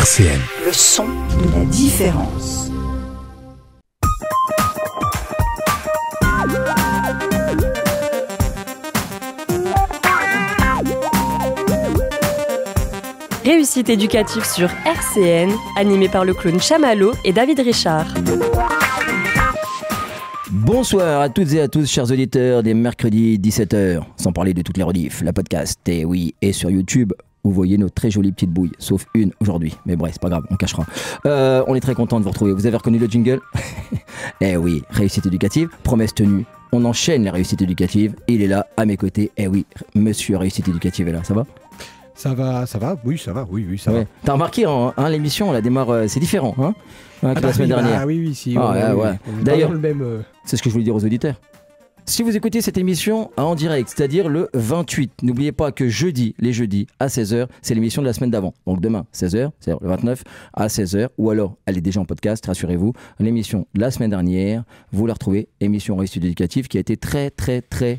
RCN. Le son de la différence. Réussite éducative sur RCN, animé par le clown Chamallow et David Richard. Bonsoir à toutes et à tous, chers auditeurs des mercredis 17h, sans parler de toutes les rediffs, la podcast, et oui, et sur YouTube, vous voyez nos très jolies petites bouilles, sauf une aujourd'hui, mais bref, c'est pas grave, on cachera. On est très content de vous retrouver, vous avez reconnu le jingle? Eh oui, réussite éducative, promesse tenue, on enchaîne les réussites éducatives, il est là, à mes côtés, eh oui, monsieur réussite éducative est là, ça va? Ça va, oui, ça va. T'as remarqué, l'émission, on la démarre, c'est différent, que la semaine dernière. Ah oui, si. Ouais. On est D'ailleurs, dans le même. c'est ce que je voulais dire aux auditeurs. Si vous écoutez cette émission en direct, c'est-à-dire le 28, n'oubliez pas que les jeudis à 16h, c'est l'émission de la semaine d'avant. Donc demain, 16h, c'est-à-dire le 29 à 16h, ou alors elle est déjà en podcast, rassurez-vous. L'émission de la semaine dernière, vous la retrouvez, émission réussite éducative qui a été très, très, très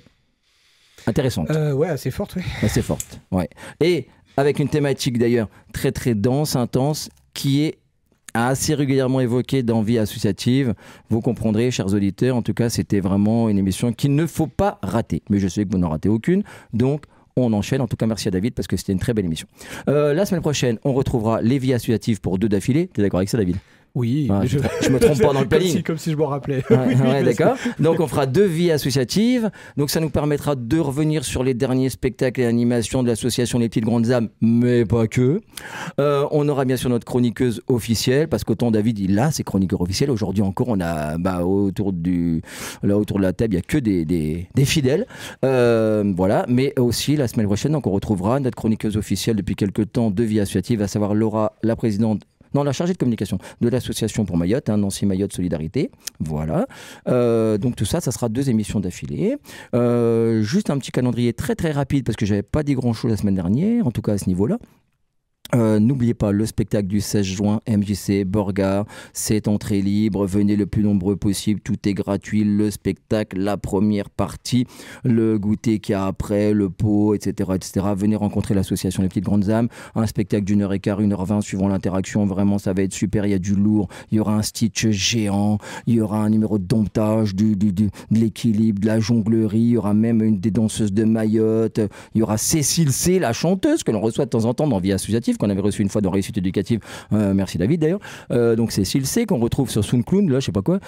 intéressante. Ouais, assez forte, oui. Assez forte, ouais. Et avec une thématique d'ailleurs très, très dense, intense, qui est assez régulièrement évoqué dans Vie associative. Vous comprendrez, chers auditeurs, en tout cas, c'était vraiment une émission qu'il ne faut pas rater. Mais je sais que vous n'en ratez aucune, donc on enchaîne. En tout cas, merci à David parce que c'était une très belle émission. La semaine prochaine, on retrouvera les Vies associatives pour 2 d'affilée. Tu es d'accord avec ça, David ? Oui, je me trompe pas dans le planning. Comme si je m'en rappelais. Ouais, d'accord. Donc on fera 2 vies associatives. Donc ça nous permettra de revenir sur les derniers spectacles et animations de l'association Les Petites Grandes Âmes, mais pas que. On aura bien sûr notre chroniqueuse officielle, parce qu'autant David il a ses chroniqueurs officiels. Aujourd'hui encore, on a autour de la table, il n'y a que des fidèles. Voilà. Mais aussi la semaine prochaine, donc on retrouvera notre chroniqueuse officielle depuis quelques temps de Vie associative, à savoir Laura, la chargée de communication de l'association pour Mayotte, Nancy Mayotte Solidarité. Voilà. Donc tout ça sera 2 émissions d'affilée. Juste un petit calendrier très très rapide parce que j'avais pas dit grand chose la semaine dernière, en tout cas à ce niveau-là. N'oubliez pas le spectacle du 16 juin, MJC Borgard, c'est entrée libre, venez le plus nombreux possible, tout est gratuit, le spectacle, la première partie, le goûter qu'il y a après, le pot, etc., venez rencontrer l'association Les Petites Grandes Âmes, un spectacle d'1h15, 1h20 suivant l'interaction, vraiment ça va être super, il y a du lourd, il y aura un Stitch géant, il y aura un numéro de domptage, de l'équilibre, de la jonglerie, il y aura même des danseuses de Mayotte, il y aura Cécile C, la chanteuse que l'on reçoit de temps en temps dans Vie associative, qu'on avait reçu une fois dans Réussite éducative, merci David d'ailleurs, donc c'est Cécile C qu'on retrouve sur SoundCloud, là je sais pas quoi,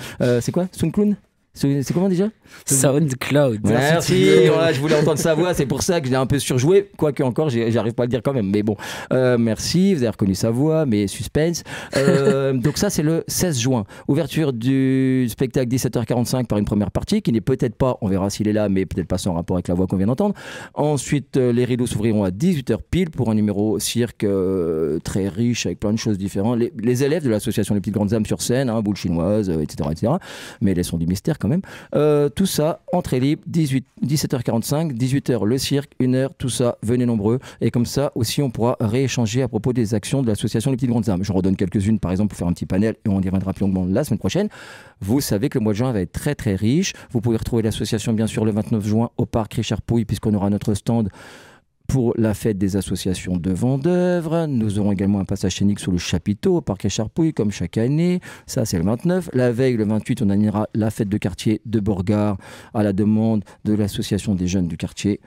c'est quoi SoundCloud? C'est comment déjà? SoundCloud. Merci, voilà, je voulais entendre sa voix, c'est pour ça que je l'ai un peu surjoué, quoique encore j'arrive pas à le dire quand même, mais bon, merci, vous avez reconnu sa voix, mais suspense. Donc ça c'est le 16 juin, ouverture du spectacle 17h45 par une première partie, qui n'est peut-être pas, on verra s'il est là, mais peut-être pas sans rapport avec la voix qu'on vient d'entendre. Ensuite les rideaux s'ouvriront à 18h pile pour un numéro cirque très riche, avec plein de choses différentes. Les élèves de l'association Les Petites Grandes Âmes sur scène, boule chinoise, etc., mais laissons du mystère quand même. Tout ça, entrée libre, 17h45, 18h le cirque, 1h, tout ça, venez nombreux. Et comme ça aussi, on pourra rééchanger à propos des actions de l'association Les Petites Grandes Âmes. J'en redonne quelques-unes, par exemple, pour faire un petit panel, et on y reviendra plus longuement la semaine prochaine. Vous savez que le mois de juin va être très très riche. Vous pouvez retrouver l'association, bien sûr, le 29 juin au parc Richard Pouille, puisqu'on aura notre stand pour la fête des associations de vendeurs. Nous aurons également un passage scénique sur le chapiteau au parc Richard Pouille, comme chaque année. Ça, c'est le 29. La veille, le 28, on animera la fête de quartier de Borgard à la demande de l'association des jeunes du quartier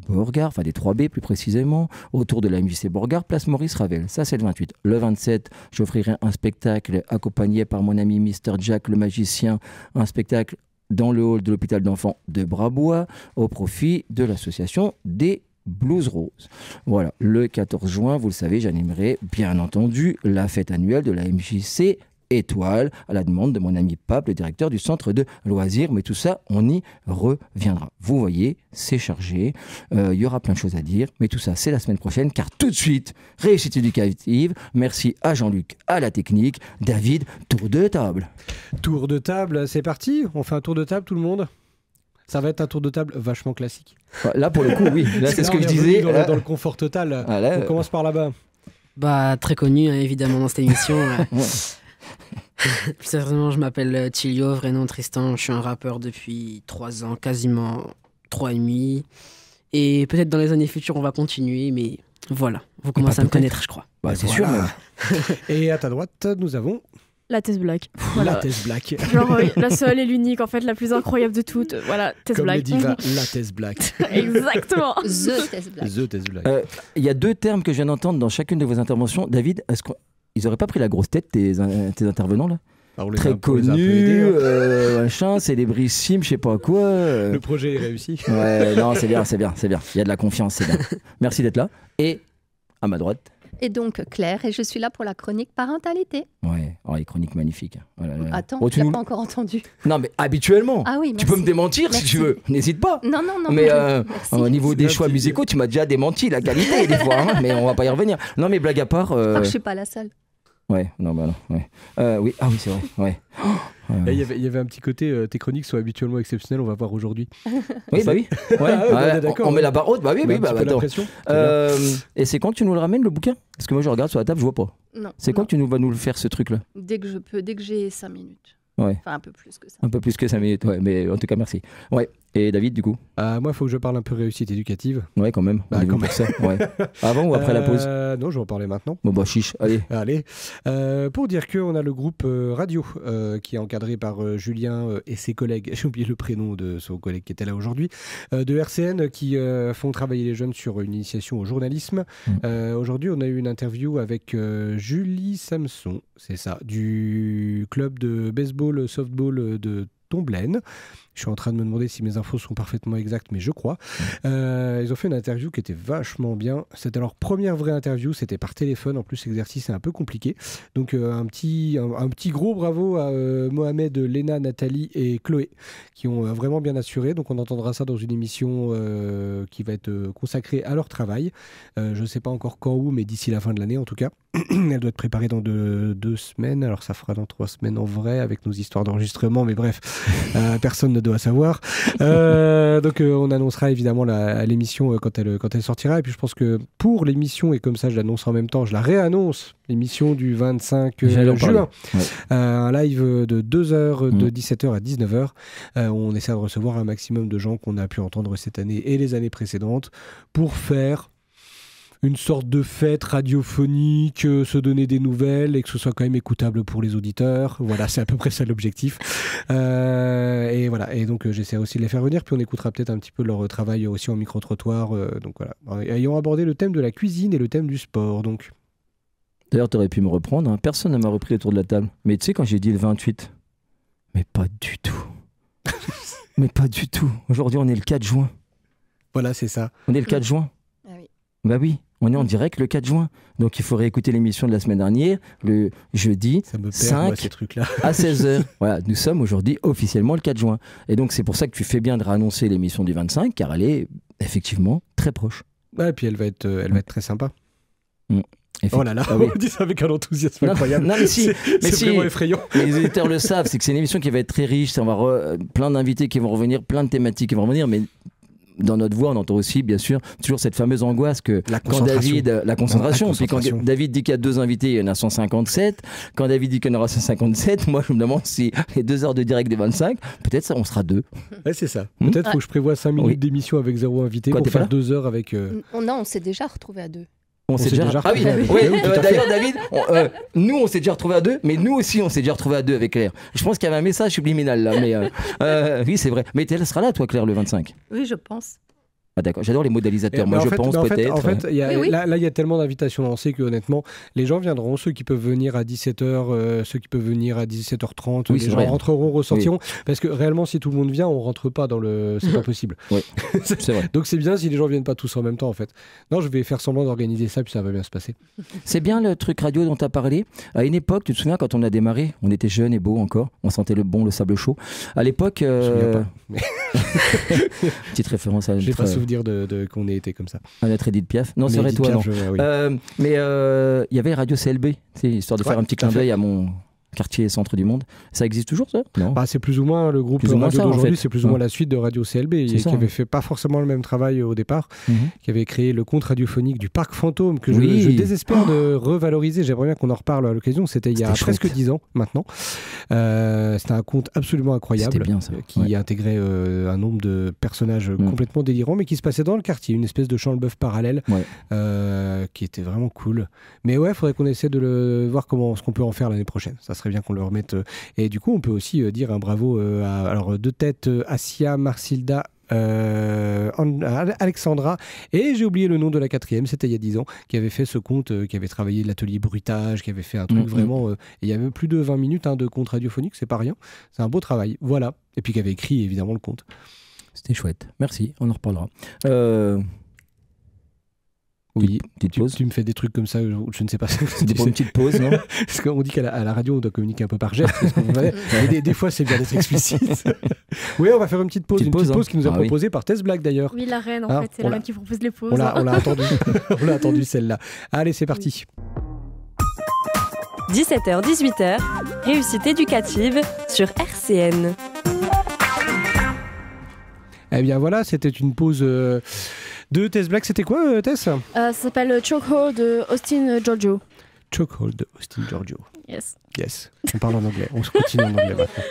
Borgard, enfin des 3B plus précisément, autour de la MJC Borgard, place Maurice Ravel. Ça, c'est le 28. Le 27, j'offrirai un spectacle accompagné par mon ami Mr. Jack le magicien, un spectacle dans le hall de l'hôpital d'enfants de Brabois, au profit de l'association des Blues Rose. Voilà, le 14 juin, vous le savez, j'animerai bien entendu la fête annuelle de la MJC Étoile, à la demande de mon ami Pape, le directeur du centre de loisirs, mais tout ça, on y reviendra. Vous voyez, c'est chargé, il y aura plein de choses à dire, mais tout ça, c'est la semaine prochaine, car tout de suite, réussite éducative, merci à Jean-Luc, à la technique, David, tour de table. Tour de table, c'est parti, on fait un tour de table tout le monde? Ça va être un tour de table vachement classique. Là, pour le coup, oui. Là, c'est ce que je disais. Dans le confort total. On commence par là-bas. Très connu, évidemment, dans cette émission. Plus sérieusement, je m'appelle Tilio, vrai nom Tristan. Je suis un rappeur depuis 3 ans, quasiment 3 et demi. Et peut-être dans les années futures, on va continuer, mais voilà. Vous commencez à me connaître, je crois. C'est sûr, Et à ta droite, nous avons La Tess Black. la Voilà. Tess Black. Genre la seule et l'unique, en fait, la plus incroyable de toutes. Voilà, Tess Comme Black. les divas, la Tess Black. Exactement. The Test Black. The Tess Black. Il y a 2 termes que je viens d'entendre dans chacune de vos interventions. David, est-ce qu'ils n'auraient pas pris la grosse tête, tes intervenants là? Alors, on les Très a- on les a un peu aidés, connus, hein. machin, célébrissime, je sais pas quoi. Le projet est réussi. Ouais, non, c'est bien. Il y a de la confiance, c'est bien. Merci d'être là. Et à ma droite, Et donc Claire, et je suis là pour la chronique parentalité. ouais, oh, les chroniques magnifiques. Oh là là. Attends, Oh, tu l'as pas encore entendu. Non, mais habituellement. Ah oui, Tu peux me merci. démentir Merci. si tu veux, n'hésite pas. Non, non, non. Mais merci. au niveau des C'est choix gentil. musicaux, tu m'as déjà démenti la qualité des fois, hein, mais on va pas y revenir. Non, mais blague à part. Alors, je suis pas la seule. Ouais, non, bah non, ouais. Oui, ah oui, c'est vrai, ouais. Et il y avait un petit côté, tes chroniques sont habituellement exceptionnelles, on va voir aujourd'hui. Oui, bah oui. Ouais, Ah ouais, on est d'accord, on met ouais. la barre haute, bah oui, On a oui, un bah petit peu attends. l'impression. C'est bien. Et c'est quand que tu nous le ramènes le bouquin? Parce que moi je regarde sur la table, je vois pas. Non. C'est quand non. que tu vas nous le faire ce truc-là? Dès que je peux, dès que j'ai 5 minutes. Ouais. Enfin, un peu plus que ça. Un peu plus que 5 minutes, ouais, mais en tout cas merci. Ouais. Et David, du coup? Moi, il faut que je parle un peu réussite éducative. Ouais, quand même. Bah, On est quand venu pour ça. Ouais. Avant ou après la pause? Non, je vais en parler maintenant. Bon bah chiche, allez. Allez, pour dire qu'on a le groupe radio qui est encadré par Julien et ses collègues, j'ai oublié le prénom de son collègue qui était là aujourd'hui, de RCN qui font travailler les jeunes sur une initiation au journalisme. Aujourd'hui, on a eu une interview avec Julie Samson, c'est ça, du club de baseball, softball de Tomblaine. Je suis en train de me demander si mes infos sont parfaitement exactes, mais je crois. Ils ont fait une interview qui était vachement bien. C'était leur première vraie interview, c'était par téléphone. En plus, l'exercice est un peu compliqué. Donc, un petit gros bravo à Mohamed, Léna, Nathalie et Chloé, qui ont vraiment bien assuré. Donc, on entendra ça dans une émission qui va être consacrée à leur travail. Je ne sais pas encore quand, où, mais d'ici la fin de l'année, en tout cas. Elle doit être préparée dans 2 semaines. Alors, ça fera dans 3 semaines en vrai, avec nos histoires d'enregistrement. Mais bref, personne ne doit savoir. Donc on annoncera évidemment l'émission quand elle sortira. Et puis je pense que pour l'émission, et comme ça je l'annonce en même temps, je la réannonce, l'émission du 25 J'allais en juin. Ouais. Un live de 2 heures, de 17h à 19h. On essaie de recevoir un maximum de gens qu'on a pu entendre cette année et les années précédentes pour faire une sorte de fête radiophonique, se donner des nouvelles et que ce soit quand même écoutable pour les auditeurs. Voilà, c'est à peu près ça l'objectif. Et voilà, et donc j'essaie aussi de les faire venir, puis on écoutera peut-être un petit peu leur travail aussi en micro-trottoir. Donc voilà, ayant abordé le thème de la cuisine et le thème du sport. Donc. D'ailleurs, tu aurais pu me reprendre, hein. Personne ne m'a repris autour de la table. Mais tu sais, quand j'ai dit le 28, mais pas du tout. Mais pas du tout. Aujourd'hui, on est le 4 juin. Voilà, c'est ça. On est le 4 juin. Ah oui. Bah oui, on est en direct le 4 juin. Donc il faut réécouter l'émission de la semaine dernière, le jeudi Ça me perd, 5 moi, ces trucs-là. à 16h. Voilà, nous sommes aujourd'hui officiellement le 4 juin. Et donc c'est pour ça que tu fais bien de réannoncer l'émission du 25, car elle est effectivement très proche. Ouais, et puis elle va être très sympa. Oh là là, Ah oui. on dit ça avec un enthousiasme Non, incroyable. non, mais si, C'est si. vraiment effrayant. Les auditeurs le savent, c'est que c'est une émission qui va être très riche. On va plein d'invités qui vont revenir, plein de thématiques qui vont revenir, mais dans notre voix, on entend aussi, bien sûr, toujours cette fameuse angoisse que La quand concentration. David, la concentration, La puis quand concentration. David dit qu'il y a 2 invités, il y en a 157. Quand David dit qu'il y en aura 157, moi je me demande si les 2 heures de direct des 25, peut-être ça, on sera 2. Ouais, c'est ça. Hmm. Peut-être faut que je prévoie 5 minutes Oui. d'émission avec 0 invité Quoi, pour t'es pas faire là 2 heures avec. Non, on s'est déjà retrouvés à 2. On s'est déjà Ah oui, retrouvés. oui, Oui, tout à fait. d'ailleurs David, nous on s'est déjà retrouvés à 2, mais nous aussi on s'est déjà retrouvés à 2 avec Claire. Je pense qu'il y avait un message subliminal là, mais oui c'est vrai. Mais elle sera là toi Claire le 25. Oui, je pense. Ah d'accord, j'adore les modélisateurs. Mais Moi en je fait- pense mais en fait- peut-être. En fait, il y a- Oui, oui. là, il y a tellement d'invitations lancées que honnêtement, les gens viendront. Ceux qui peuvent venir à 17h, ceux qui peuvent venir à 17h30, Oui, les c'est gens vrai. rentreront, ressortiront. Parce que réellement, si tout le monde vient, on rentre pas dans le. C'est pas possible. Oui, c'est vrai. Donc c'est bien si les gens viennent pas tous en même temps en fait. Non, je vais faire semblant d'organiser ça puis ça va bien se passer. C'est bien le truc radio dont tu as parlé. À une époque, tu te souviens quand on a démarré, on était jeunes et beaux encore, on sentait le sable chaud. À l'époque, Je me souviens pas. Mais petite référence à j'ai pas notre, souvenir de qu'on ait été comme ça. à notre Edith Piaf. Non, c'est Mais vrai, Edith toi, Piaf, non. oui. Mais il y avait Radio CLB, tu sais, histoire de faire Ouais, un petit tout à clin fait. d'œil à mon quartier centre du monde. Ça existe toujours, ça? Non. Bah, c'est plus ou moins le groupe Plus ou moins radio ça, en d'aujourd'hui, fait. c'est plus ou moins la suite de Radio CLB, C'est ça, qui avait ouais. fait pas forcément le même travail au départ, Mhm. qui avait créé le compte radiophonique du Parc Fantôme, que Oui. je désespère de revaloriser. J'aimerais bien qu'on en reparle à l'occasion. C'était il y a C'était presque chouette. 10 ans maintenant. C'était un compte absolument incroyable, C'était bien, ça. qui Ouais. intégrait un nombre de personnages complètement délirants, mais qui se passait dans le quartier, une espèce de Champ-le-Bœuf parallèle, Ouais. qui était vraiment cool. Mais ouais, il faudrait qu'on essaie de voir ce qu'on peut en faire l'année prochaine. Ça serait bien qu'on le remette. Et du coup, on peut aussi dire un bravo à de tête Assia, Marcilda, Alexandra, et j'ai oublié le nom de la quatrième, c'était il y a 10 ans, qui avait fait ce compte, qui avait travaillé l'atelier bruitage, qui avait fait un truc vraiment... et il y avait plus de 20 minutes de compte radiophonique, c'est pas rien. C'est un beau travail, voilà. Et puis qui avait écrit évidemment le compte. C'était chouette. Merci, on en reparlera. Oui, petite pause. Tu me fais des trucs comme ça, je ne sais pas. C'était pour une petite pause, non? Parce qu'on dit qu'à la radio, on doit communiquer un peu par geste. Mais des fois, c'est bien d'être explicite. Oui, on va faire une petite pause. Une petite pause qui nous a proposée par Tess Black d'ailleurs. Oui, la reine, en fait, c'est la reine qui propose les pauses. On l'a attendu. On l'a attendu celle-là. Allez, c'est parti. 17h, 18h, réussite éducative sur RCN. Eh bien voilà, c'était une pause de Tess Black. C'était quoi, Tess? Ça s'appelle Chokehold de Austin Giorgio. Chokehold de Austin Giorgio. Yes. Yes. On parle en anglais. On se continue en anglais maintenant.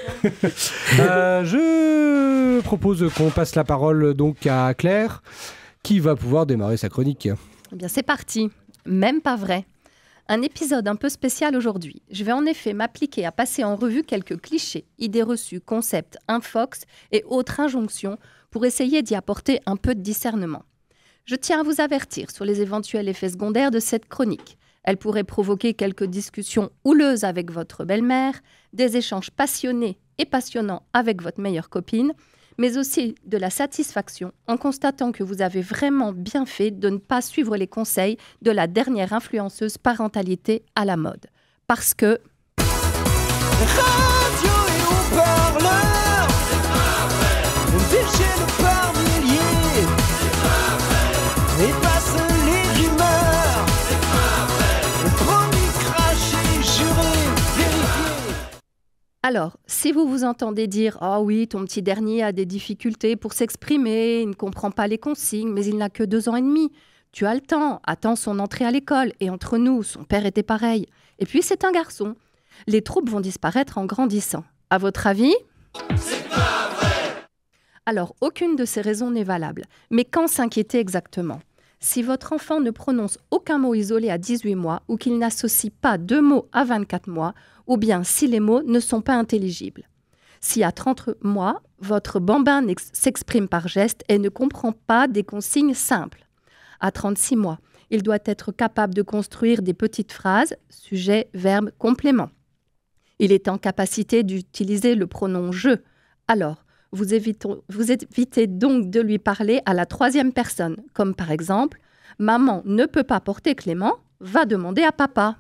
Je propose qu'on passe la parole donc à Claire, qui va pouvoir démarrer sa chronique. Eh bien, c'est parti. Même pas vrai. Un épisode un peu spécial aujourd'hui. Je vais en effet m'appliquer à passer en revue quelques clichés, idées reçues, concepts, infox et autres injonctions pour essayer d'y apporter un peu de discernement. Je tiens à vous avertir sur les éventuels effets secondaires de cette chronique. Elle pourrait provoquer quelques discussions houleuses avec votre belle-mère, des échanges passionnés et passionnants avec votre meilleure copine, mais aussi de la satisfaction en constatant que vous avez vraiment bien fait de ne pas suivre les conseils de la dernière influenceuse parentalité à la mode. Parce que... Radio et haut-parleur, on déchaîne par milliers, et passe les rumeurs, promis, craché, juré, vérifié. Alors, si vous vous entendez dire « Ah oui, ton petit dernier a des difficultés pour s'exprimer, il ne comprend pas les consignes, mais il n'a que 2 ans et demi. Tu as le temps, attends son entrée à l'école. Et entre nous, son père était pareil. Et puis, c'est un garçon. » Les troubles vont disparaître en grandissant. À votre avis ? C'est pas vrai ! Alors, aucune de ces raisons n'est valable. Mais quand s'inquiéter exactement ? Si votre enfant ne prononce aucun mot isolé à 18 mois ou qu'il n'associe pas 2 mots à 24 mois, ou bien si les mots ne sont pas intelligibles. Si à 30 mois, votre bambin s'exprime par geste et ne comprend pas des consignes simples. À 36 mois, il doit être capable de construire des petites phrases, sujet, verbe, complément. Il est en capacité d'utiliser le pronom « je ». Alors, vous évitez donc de lui parler à la 3e personne, comme par exemple « Maman ne peut pas porter Clément, va demander à papa ».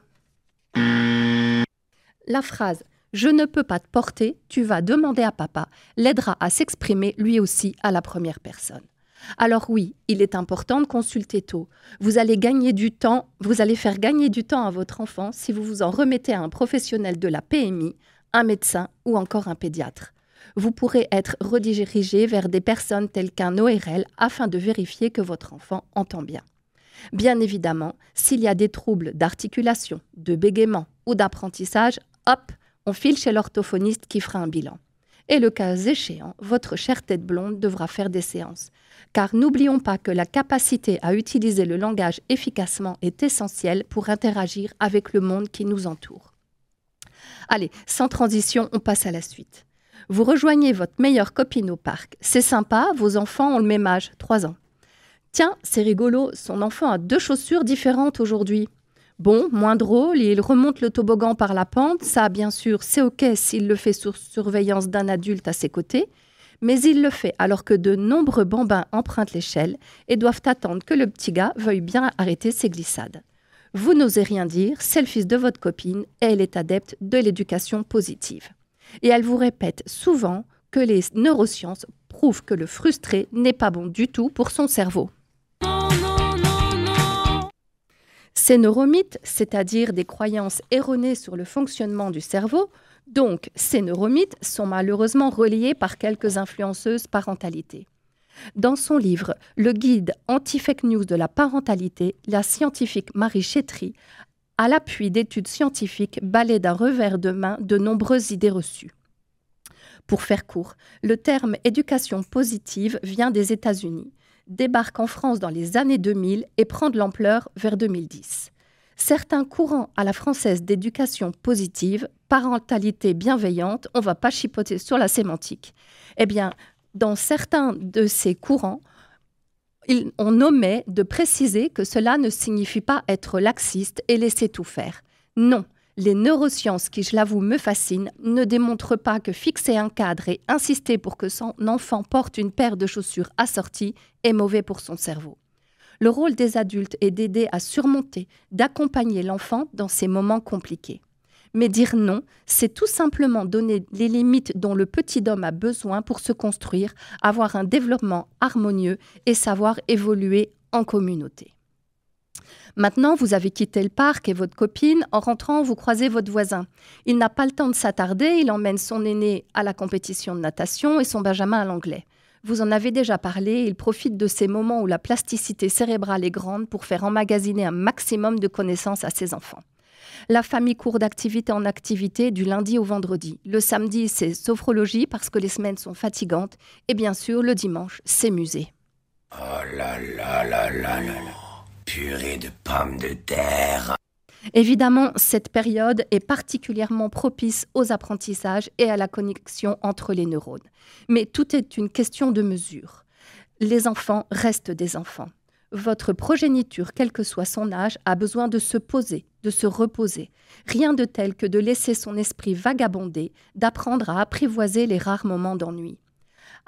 La phrase « Je ne peux pas te porter, tu vas demander à papa » l'aidera à s'exprimer lui aussi à la 1re personne. Alors oui, il est important de consulter tôt. Vous allez faire gagner du temps à votre enfant si vous vous en remettez à un professionnel de la PMI, un médecin ou encore un pédiatre. Vous pourrez être redirigé vers des personnes telles qu'un ORL afin de vérifier que votre enfant entend bien. Bien évidemment, s'il y a des troubles d'articulation, de bégaiement ou d'apprentissage, hop, on file chez l'orthophoniste qui fera un bilan. Et le cas échéant, votre chère tête blonde devra faire des séances. Car n'oublions pas que la capacité à utiliser le langage efficacement est essentielle pour interagir avec le monde qui nous entoure. Allez, sans transition, on passe à la suite. Vous rejoignez votre meilleure copine au parc. C'est sympa, vos enfants ont le même âge, 3 ans. Tiens, c'est rigolo, son enfant a 2 chaussures différentes aujourd'hui. Bon, moins drôle, il remonte le toboggan par la pente. Ça, bien sûr, c'est OK s'il le fait sous surveillance d'un adulte à ses côtés. Mais il le fait alors que de nombreux bambins empruntent l'échelle et doivent attendre que le petit gars veuille bien arrêter ses glissades. Vous n'osez rien dire, c'est le fils de votre copine et elle est adepte de l'éducation positive. Et elle vous répète souvent que les neurosciences prouvent que le frustré n'est pas bon du tout pour son cerveau. Ces neuromythes, c'est-à-dire des croyances erronées sur le fonctionnement du cerveau, donc ces neuromythes sont malheureusement relayés par quelques influenceuses parentalité. Dans son livre « Le guide anti-fake news de la parentalité », la scientifique Marie Chétry, à l'appui d'études scientifiques, balaie d'un revers de main de nombreuses idées reçues. Pour faire court, le terme « éducation positive » vient des États-Unis, débarque en France dans les années 2000 et prend de l'ampleur vers 2010. Certains courants à la française d'éducation positive, parentalité bienveillante, on ne va pas chipoter sur la sémantique. Eh bien, dans certains de ces courants, on omet de préciser que cela ne signifie pas être laxiste et laisser tout faire. Non, les neurosciences, qui je l'avoue me fascinent, ne démontrent pas que fixer un cadre et insister pour que son enfant porte une paire de chaussures assorties est mauvais pour son cerveau. Le rôle des adultes est d'aider à surmonter, d'accompagner l'enfant dans ces moments compliqués. Mais dire non, c'est tout simplement donner les limites dont le petit homme a besoin pour se construire, avoir un développement harmonieux et savoir évoluer en communauté. Maintenant, vous avez quitté le parc et votre copine. En rentrant, vous croisez votre voisin. Il n'a pas le temps de s'attarder, il emmène son aîné à la compétition de natation et son benjamin à l'anglais. Vous en avez déjà parlé, il profite de ces moments où la plasticité cérébrale est grande pour faire emmagasiner un maximum de connaissances à ses enfants. La famille court d'activité en activité du lundi au vendredi. Le samedi, c'est sophrologie parce que les semaines sont fatigantes. Et bien sûr, le dimanche, c'est musée. Oh là là là là là là. Purée de pommes de terre. Évidemment, cette période est particulièrement propice aux apprentissages et à la connexion entre les neurones. Mais tout est une question de mesure. Les enfants restent des enfants. Votre progéniture, quel que soit son âge, a besoin de se poser, de se reposer. Rien de tel que de laisser son esprit vagabonder, d'apprendre à apprivoiser les rares moments d'ennui.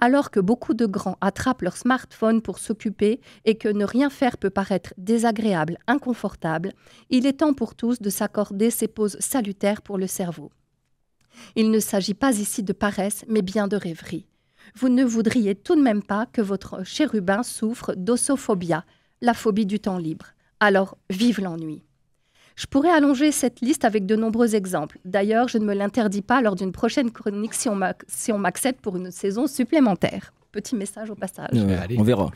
Alors que beaucoup de grands attrapent leur smartphone pour s'occuper et que ne rien faire peut paraître désagréable, inconfortable, il est temps pour tous de s'accorder ces pauses salutaires pour le cerveau. Il ne s'agit pas ici de paresse, mais bien de rêverie. Vous ne voudriez tout de même pas que votre chérubin souffre d'ossophobia, la phobie du temps libre. Alors, vive l'ennui. Je pourrais allonger cette liste avec de nombreux exemples. D'ailleurs, je ne me l'interdis pas lors d'une prochaine chronique si on m'accepte pour une saison supplémentaire. Petit message au passage. On verra.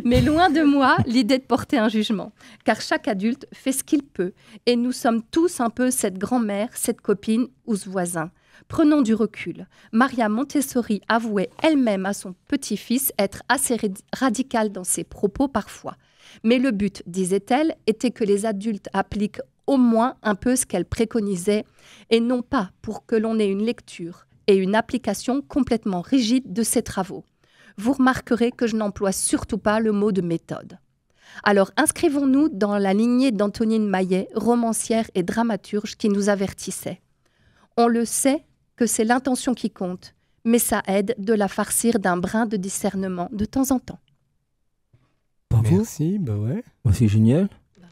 Mais loin de moi l'idée de porter un jugement, car chaque adulte fait ce qu'il peut. Et nous sommes tous un peu cette grand-mère, cette copine ou ce voisin. Prenons du recul. Maria Montessori avouait elle-même à son petit-fils être assez radicale dans ses propos parfois. Mais le but, disait-elle, était que les adultes appliquent au moins un peu ce qu'elle préconisait, et non pas pour que l'on ait une lecture et une application complètement rigide de ses travaux. Vous remarquerez que je n'emploie surtout pas le mot de méthode. Alors inscrivons-nous dans la lignée d'Antonine Maillet, romancière et dramaturge qui nous avertissait. On le sait que c'est l'intention qui compte, mais ça aide de la farcir d'un brin de discernement de temps en temps. Bravo. Merci, bah ouais. C'est génial.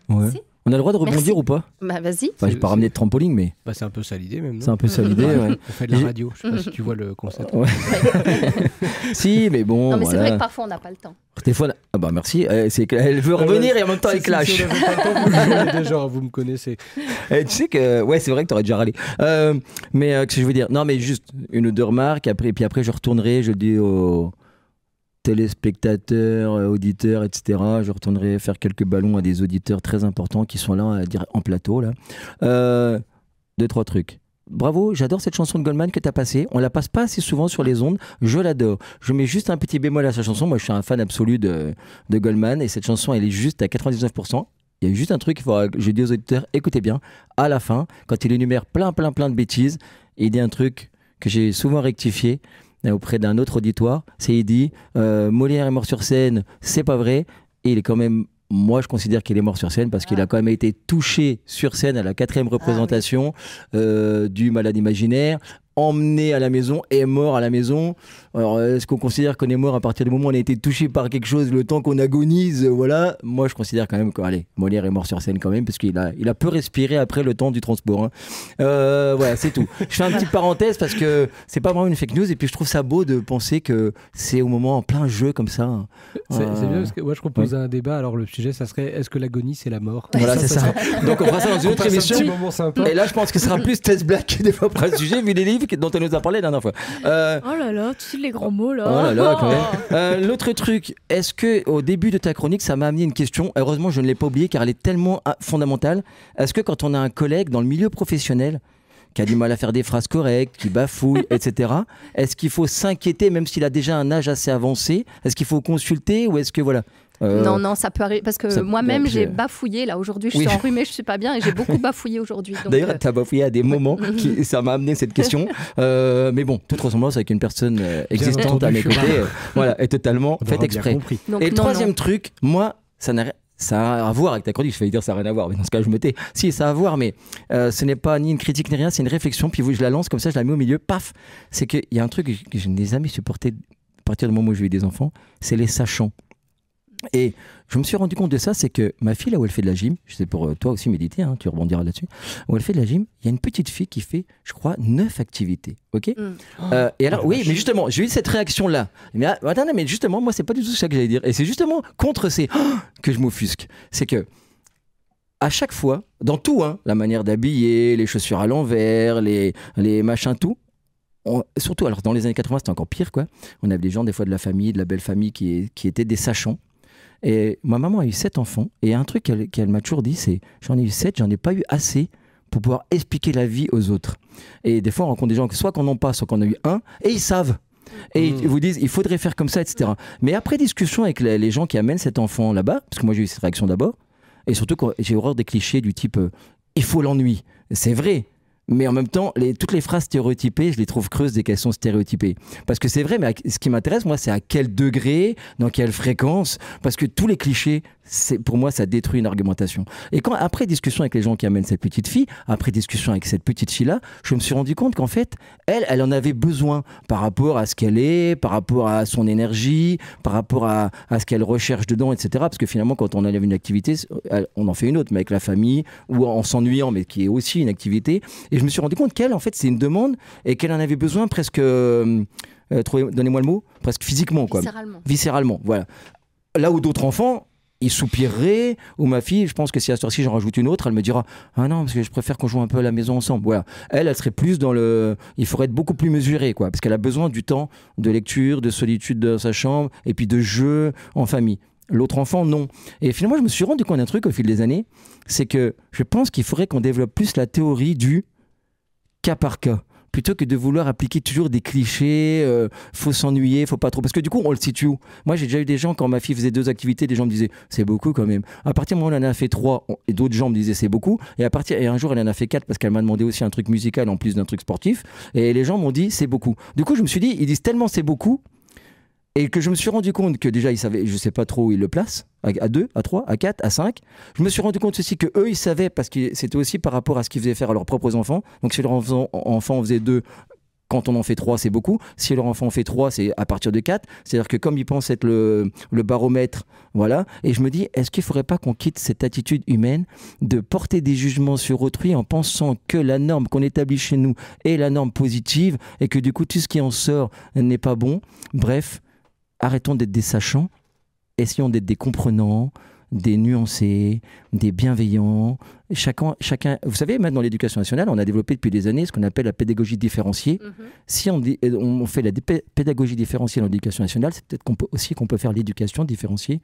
Ouais. On a le droit de rebondir ou pas? Bah vas-y. Enfin, je vais pas ramener de trampoline, mais... Bah, c'est un peu ça l'idée même, non? C'est un peu ça l'idée, ouais. On fait de la radio, je sais pas si tu vois le concept. Ouais. Si, mais bon, non, mais voilà. c'est vrai que parfois on n'a pas le temps. Téléphone... Ah bah merci, elle veut revenir et en même temps elle clash. Si on avait pas le temps, vous le jouez déjà, vous me connaissez. Tu sais que... Ouais, c'est vrai que t'aurais déjà râlé. Mais qu'est-ce que je veux dire? Non, mais juste une ou deux remarques, après, puis après je retournerai, je dis aux téléspectateurs, auditeurs, etc. Je retournerai faire quelques ballons à des auditeurs très importants qui sont là, à dire, en plateau. Là. Deux, trois trucs. Bravo, j'adore cette chanson de Goldman que tu as passée. On la passe pas assez souvent sur les ondes. Je l'adore. Je mets juste un petit bémol à sa chanson. Moi, je suis un fan absolu de Goldman et cette chanson, elle est juste à 99%. Il y a juste un truc, je dis aux auditeurs, écoutez bien, à la fin, quand il énumère plein de bêtises, il dit un truc que j'ai souvent rectifié auprès d'un autre auditoire, c'est il dit Molière est mort sur scène, c'est pas vrai, et il est quand même, moi je considère qu'il est mort sur scène parce qu'il a quand même été touché sur scène à la 4e représentation du Malade imaginaire, emmené à la maison, est mort à la maison. Alors, est-ce qu'on considère qu'on est mort à partir du moment où on a été touché par quelque chose, le temps qu'on agonise, voilà. Moi, je considère quand même que, allez, Molière est mort sur scène quand même, parce qu'il a peu respiré après le temps du transport. Hein. Voilà, c'est tout. Je fais une petite parenthèse parce que c'est pas vraiment une fake news, et puis je trouve ça beau de penser que c'est au moment en plein jeu comme ça. C'est bien parce que moi, je propose un débat. Alors, le sujet, ça serait est-ce que l'agonie, c'est la mort? Voilà, c'est ça. Donc, on fera ça dans une autre émission. Et là, je pense que ce sera plus Test Black qui développera le sujet, vu les livres dont elle nous a parlé la dernière fois. Oh là là, tous les grands mots là. Oh là là, quand même. L'autre truc, est-ce que au début de ta chronique, ça m'a amené une question. Heureusement, je ne l'ai pas oubliée car elle est tellement fondamentale. Est-ce que quand on a un collègue dans le milieu professionnel qui a du mal à faire des phrases correctes, qui bafouille, etc., est-ce qu'il faut s'inquiéter même s'il a déjà un âge assez avancé? Est-ce qu'il faut consulter ou est-ce que voilà? Non, ça peut arriver parce que ça, moi-même j'ai bafouillé là aujourd'hui, je suis enrhumée, je suis pas bien et j'ai beaucoup bafouillé aujourd'hui. D'ailleurs, tu as bafouillé à des moments, ça m'a amené cette question. Mais bon, toute ressemblance avec une personne existante à mes côtés voilà, est totalement faite exprès. Donc, et le troisième truc, moi, ça a à voir avec ta chronique, je vais dire ça n'a rien à voir, mais dans ce cas je me tais. Si, ça a à voir, mais ce n'est pas ni une critique ni rien, c'est une réflexion, puis je la lance comme ça, je la mets au milieu, paf. C'est qu'il y a un truc que je n'ai jamais supporté à partir du moment où j'ai eu des enfants, c'est les sachants. Et je me suis rendu compte de ça, c'est que ma fille, là où elle fait de la gym, je sais pour toi aussi méditer, hein, tu rebondiras là-dessus, où elle fait de la gym, il y a une petite fille qui fait, je crois, 9 activités, ok et alors, oui, mais justement, j'ai eu cette réaction-là. Mais attendez, mais justement, moi, c'est pas du tout ça que j'allais dire. Et c'est justement contre ces que je m'offusque. C'est que, à chaque fois, dans tout, hein, la manière d'habiller, les chaussures à l'envers, les machins, tout, surtout, alors dans les années 80, c'était encore pire, quoi. On avait des gens, des fois de la famille, de la belle famille, qui étaient des sachants. Et ma maman a eu 7 enfants, et un truc qu'elle m'a toujours dit, c'est j'en ai eu 7, j'en ai pas eu assez pour pouvoir expliquer la vie aux autres. Et des fois, on rencontre des gens, soit qu'on n'en pas, soit qu'on a eu un, et ils savent. Et ils vous disent, il faudrait faire comme ça, etc. Mais après discussion avec les gens qui amènent cet enfant là-bas, parce que moi j'ai eu cette réaction d'abord, et surtout quand j'ai horreur des clichés du type il faut l'ennui. C'est vrai. Mais en même temps, toutes les phrases stéréotypées, je les trouve creuses dès qu'elles sont stéréotypées. Parce que c'est vrai, mais ce qui m'intéresse, moi, c'est à quel degré, dans quelle fréquence. Parce que tous les clichés, pour moi, ça détruit une argumentation. Et après discussion avec les gens qui amènent cette petite fille, après discussion avec cette petite fille-là, je me suis rendu compte qu'en fait, elle en avait besoin par rapport à ce qu'elle est, par rapport à son énergie, par rapport à ce qu'elle recherche dedans, etc. Parce que finalement, quand on enlève une activité, on en fait une autre, mais avec la famille, ou en s'ennuyant, mais qui est aussi une activité. Et je me suis rendu compte qu'elle, en fait, c'est une demande et qu'elle en avait besoin presque, donnez-moi le mot, presque physiquement, quoi. Viscéralement, voilà. Là où d'autres enfants, ils soupireraient, ou ma fille, je pense que si à cette heure-ci j'en rajoute une autre, elle me dira ah non, parce que je préfère qu'on joue un peu à la maison ensemble. Voilà. Elle serait plus dans il faudrait être beaucoup plus mesuré, quoi, parce qu'elle a besoin du temps de lecture, de solitude dans sa chambre, et puis de jeu en famille. L'autre enfant, non. Et finalement, je me suis rendu compte d'un truc au fil des années, c'est que je pense qu'il faudrait qu'on développe plus la théorie du cas par cas, plutôt que de vouloir appliquer toujours des clichés, faut s'ennuyer, faut pas trop. Parce que du coup, on le situe où? Moi, j'ai déjà eu des gens, quand ma fille faisait 2 activités, des gens me disaient c'est beaucoup quand même. À partir du moment où elle en a fait 3, et d'autres gens me disaient c'est beaucoup. Et un jour, elle en a fait 4 parce qu'elle m'a demandé aussi un truc musical en plus d'un truc sportif. Et les gens m'ont dit c'est beaucoup. Du coup, je me suis dit, ils disent tellement c'est beaucoup. Et que je me suis rendu compte que déjà, ils savaient, je ne sais pas trop où ils le placent, à 2, à 3, à 4, à 5. Je me suis rendu compte aussi qu'eux, ils savaient, parce que c'était aussi par rapport à ce qu'ils faisaient faire à leurs propres enfants. Donc si leur enfant en faisait 2, quand on en fait 3, c'est beaucoup. Si leur enfant en fait 3, c'est à partir de 4. C'est-à-dire que comme ils pensent être le baromètre, voilà. Et je me dis, est-ce qu'il ne faudrait pas qu'on quitte cette attitude humaine de porter des jugements sur autrui en pensant que la norme qu'on établit chez nous est la norme positive et que du coup, tout ce qui en sort n'est pas bon. Bref. Arrêtons d'être des sachants, essayons d'être des comprenants, des nuancés, des bienveillants. Chacun, vous savez, maintenant dans l'éducation nationale, on a développé depuis des années ce qu'on appelle la pédagogie différenciée. Si on fait la pédagogie différenciée dans l'éducation nationale, c'est peut-être qu'on peut faire l'éducation différenciée.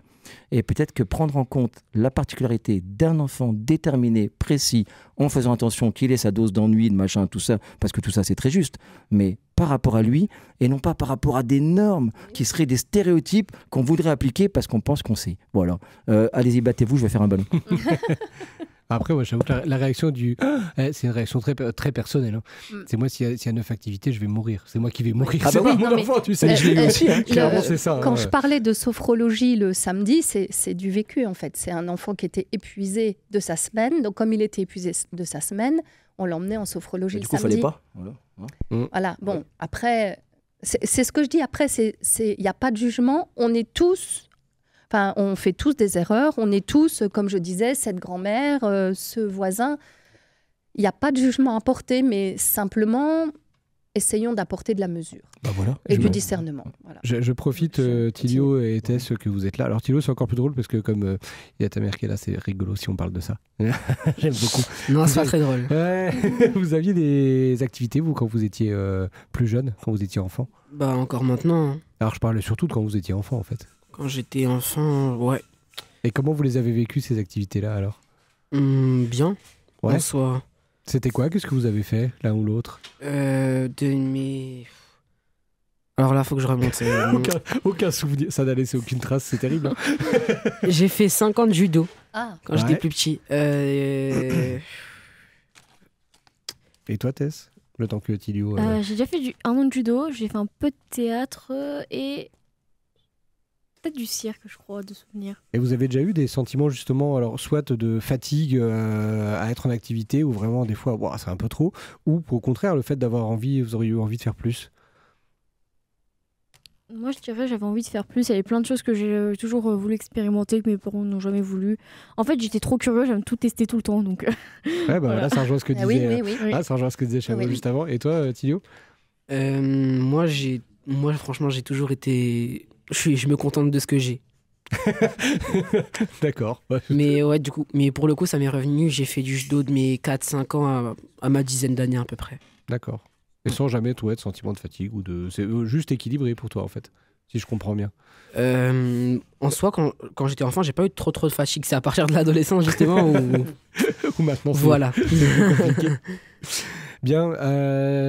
Et peut-être que prendre en compte la particularité d'un enfant déterminé, précis, en faisant attention qu'il ait sa dose d'ennui, de machin, tout ça, parce que tout ça c'est très juste, mais par rapport à lui, et non pas par rapport à des normes qui seraient des stéréotypes qu'on voudrait appliquer parce qu'on pense qu'on sait. Voilà. Allez-y, battez-vous, je vais faire un ballon. Après, moi, j'avoue que la réaction du c'est une réaction très, très personnelle. Hein. C'est moi, s'il y a 9 activités, je vais mourir. C'est moi qui vais mourir. Ah C'est bah pas oui, mon non, mais- enfant, tu sais. Je l'ai eu aussi. Hein. Clairement, c'est ça. Quand hein. je parlais de sophrologie le samedi, c'est du vécu en fait. C'est un enfant qui était épuisé de sa semaine. Donc comme il était épuisé de sa semaine, on l'emmenait en sophrologie Du le coup, samedi. fallait pas. Voilà. Hein. Voilà. Bon, après, c'est ce que je dis. Après, il n'y a pas de jugement. On est tous. Enfin, on fait tous des erreurs. On est tous, comme je disais, cette grand-mère, ce voisin. Il n'y a pas de jugement à porter, mais simplement, essayons d'apporter de la mesure Bah voilà. et Je du me- discernement. Voilà. Je profite, Tilio et Tess, que vous êtes là. Alors, Tilio, c'est encore plus drôle parce que, comme il y a ta mère qui est là, c'est rigolo si on parle de ça. J'aime beaucoup. Non, c'est pas très drôle. Ouais. Vous aviez des activités, vous, quand vous étiez plus jeune, quand vous étiez enfant? Bah, encore maintenant. Hein. Alors, je parlais surtout de quand vous étiez enfant, en fait. Quand j'étais enfant, ouais. Et comment vous les avez vécues, ces activités-là, alors? Bien. Ouais. En soi. C'était quoi? Qu'est-ce que vous avez fait, l'un ou l'autre? De mes. Alors là, faut que je remonte. Aucun souvenir. Ça n'a laissé aucune trace, c'est terrible. Hein. J'ai fait 5 ans de judo Ah, quand j'étais Ouais. plus petit. Et toi, Tess? Le temps que Tilio... J'ai déjà fait un an de judo, j'ai fait un peu de théâtre et peut-être du cirque, je crois, de souvenir. Et vous avez déjà eu des sentiments, justement, alors soit de fatigue à être en activité, ou vraiment, des fois, ouah, c'est un peu trop, ou au contraire, le fait d'avoir envie, vous auriez eu envie de faire plus? Moi, je dirais j'avais envie de faire plus. Il y avait plein de choses que j'ai toujours voulu expérimenter, que mes parents n'ont jamais voulu. En fait, j'étais trop curieux, j'aime tout tester tout le temps. Donc, Ouais, bah Voilà. là, ça rejoint ce que ah disait... oui, oui, oui. Ah, ça rejoint ce que disait Chavo Oui. juste avant. Et toi, Tilio? moi, franchement, j'ai toujours été. Je me contente de ce que j'ai. D'accord. Ouais. Mais ouais, du coup, mais pour le coup, ça m'est revenu. J'ai fait du judo de mes 4-5 ans à ma dizaine d'années à peu près. D'accord. Et sans jamais, toi, de sentiment de fatigue ou de... C'est juste équilibré pour toi, en fait, si je comprends bien. En soi, quand j'étais enfant, j'ai pas eu trop de fatigue. C'est à partir de l'adolescence, justement, où... Ou maintenant, c'est Voilà. compliqué. Bien,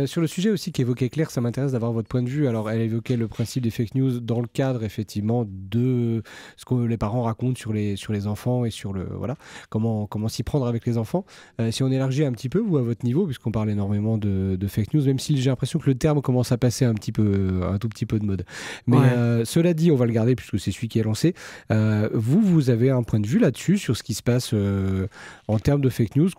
sur le sujet aussi qu'évoquait Claire, ça m'intéresse d'avoir votre point de vue. Alors, elle évoquait le principe des fake news dans le cadre, effectivement, de ce que les parents racontent sur les enfants et sur le voilà comment s'y prendre avec les enfants. Si on élargit un petit peu, vous, à votre niveau, puisqu'on parle énormément de fake news, même si j'ai l'impression que le terme commence à passer un tout petit peu de mode. Mais Ouais. cela dit, on va le garder puisque c'est celui qui est lancé. Vous avez un point de vue là-dessus, sur ce qui se passe en termes de fake news,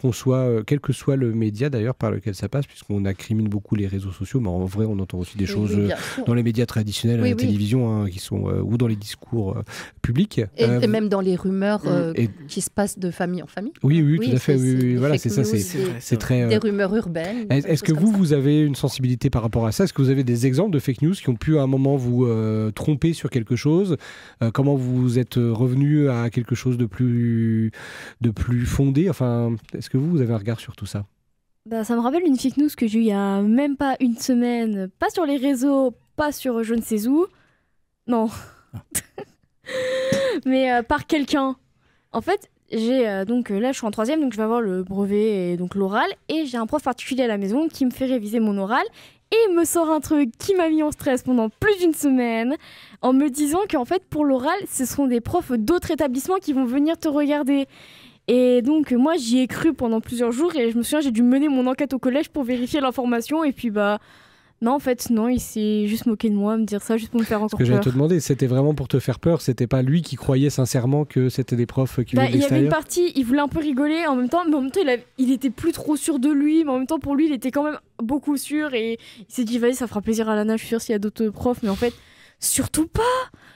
quel que soit le média d'ailleurs par lequel ça passe, puisqu'on accrimine beaucoup les réseaux sociaux, mais en vrai, on entend aussi des Oui, choses oui, bien sûr. dans les médias traditionnels, à Oui, la oui. télévision, hein, qui sont ou dans les discours publics. Et même dans les rumeurs et- qui se passent de famille en famille. Oui, oui, Oui, tout à fait. c'est- Oui, c'est oui, des voilà, fake c'est ça. news, C'est très. Des rumeurs urbaines. Est-ce que des choses comme vous avez une sensibilité par rapport à ça? Est-ce que vous avez des exemples de fake news qui ont pu à un moment vous tromper sur quelque chose? Comment vous êtes revenu à quelque chose de plus fondé? Enfin, est-ce que vous avez un regard sur tout ça? bah, ça me rappelle une fake news que j'ai eue il y a même pas une semaine. Pas sur les réseaux, pas sur je ne sais où. Non. Mais par quelqu'un. En fait, donc là, je suis en 3e, donc je vais avoir le brevet et donc l'oral. Et j'ai un prof particulier à la maison qui me fait réviser mon oral. Et il me sort un truc qui m'a mis en stress pendant plus d'une semaine en me disant qu'en fait, pour l'oral, ce seront des profs d'autres établissements qui vont venir te regarder. Et donc, moi, j'y ai cru pendant plusieurs jours et je me souviens, j'ai dû mener mon enquête au collège pour vérifier l'information. Et puis, bah, non, en fait, non, il s'est juste moqué de moi, me dire ça juste pour me faire encore Ce que j'allais peur. te demander, c'était vraiment pour te faire peur? C'était pas lui qui croyait sincèrement que c'était des profs qui Bah, venaient de il y avait une l'extérieur? partie, il voulait un peu rigoler en même temps, mais en même temps, il était plus trop sûr de lui, mais en même temps, pour lui, il était quand même beaucoup sûr et il s'est dit, vas-y, ça fera plaisir à Lana, je suis sûre s'il y a d'autres profs, mais en fait, surtout pas!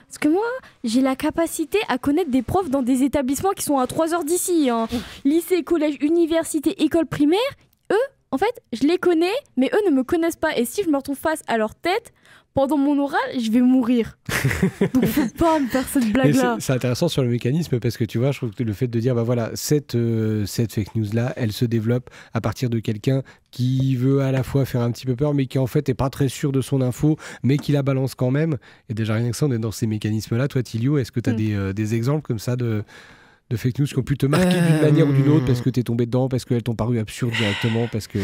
Parce que moi, j'ai la capacité à connaître des profs dans des établissements qui sont à 3 heures d'ici. Hein. Lycée, collège, université, école primaire, eux, en fait, je les connais, mais eux ne me connaissent pas. Et si je me retrouve face à leur tête, pendant mon oral, je vais mourir. Donc faut pas me faire cette Mais blague-là. c'est intéressant sur le mécanisme parce que tu vois, je trouve que le fait de dire bah voilà, cette fake news là, elle se développe à partir de quelqu'un qui veut à la fois faire un petit peu peur, mais qui en fait est pas très sûr de son info, mais qui la balance quand même. Et déjà rien que ça, on est dans ces mécanismes là. Toi, Tilio, est-ce que tu as des exemples comme ça de fake news qui ont pu te marquer d'une manière ou d'une autre parce que tu es tombé dedans, parce qu'elles t'ont paru absurdes directement, parce que...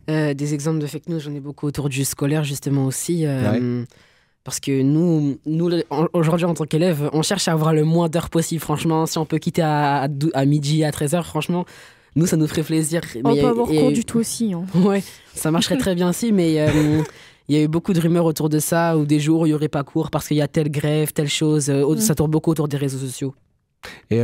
Des exemples de fake news, j'en ai beaucoup autour du scolaire justement aussi. Ouais. Parce que nous aujourd'hui, en tant qu'élèves, on cherche à avoir le moins d'heures possible. Franchement, si on peut quitter à midi, à 13h, franchement, nous, ça nous ferait plaisir. On peut avoir cours du tout aussi. Hein. Ouais, ça marcherait très bien aussi, mais il y a eu beaucoup de rumeurs autour de ça, ou des jours où il n'y aurait pas cours parce qu'il y a telle grève, telle chose. Ça tourne beaucoup autour des réseaux sociaux. Et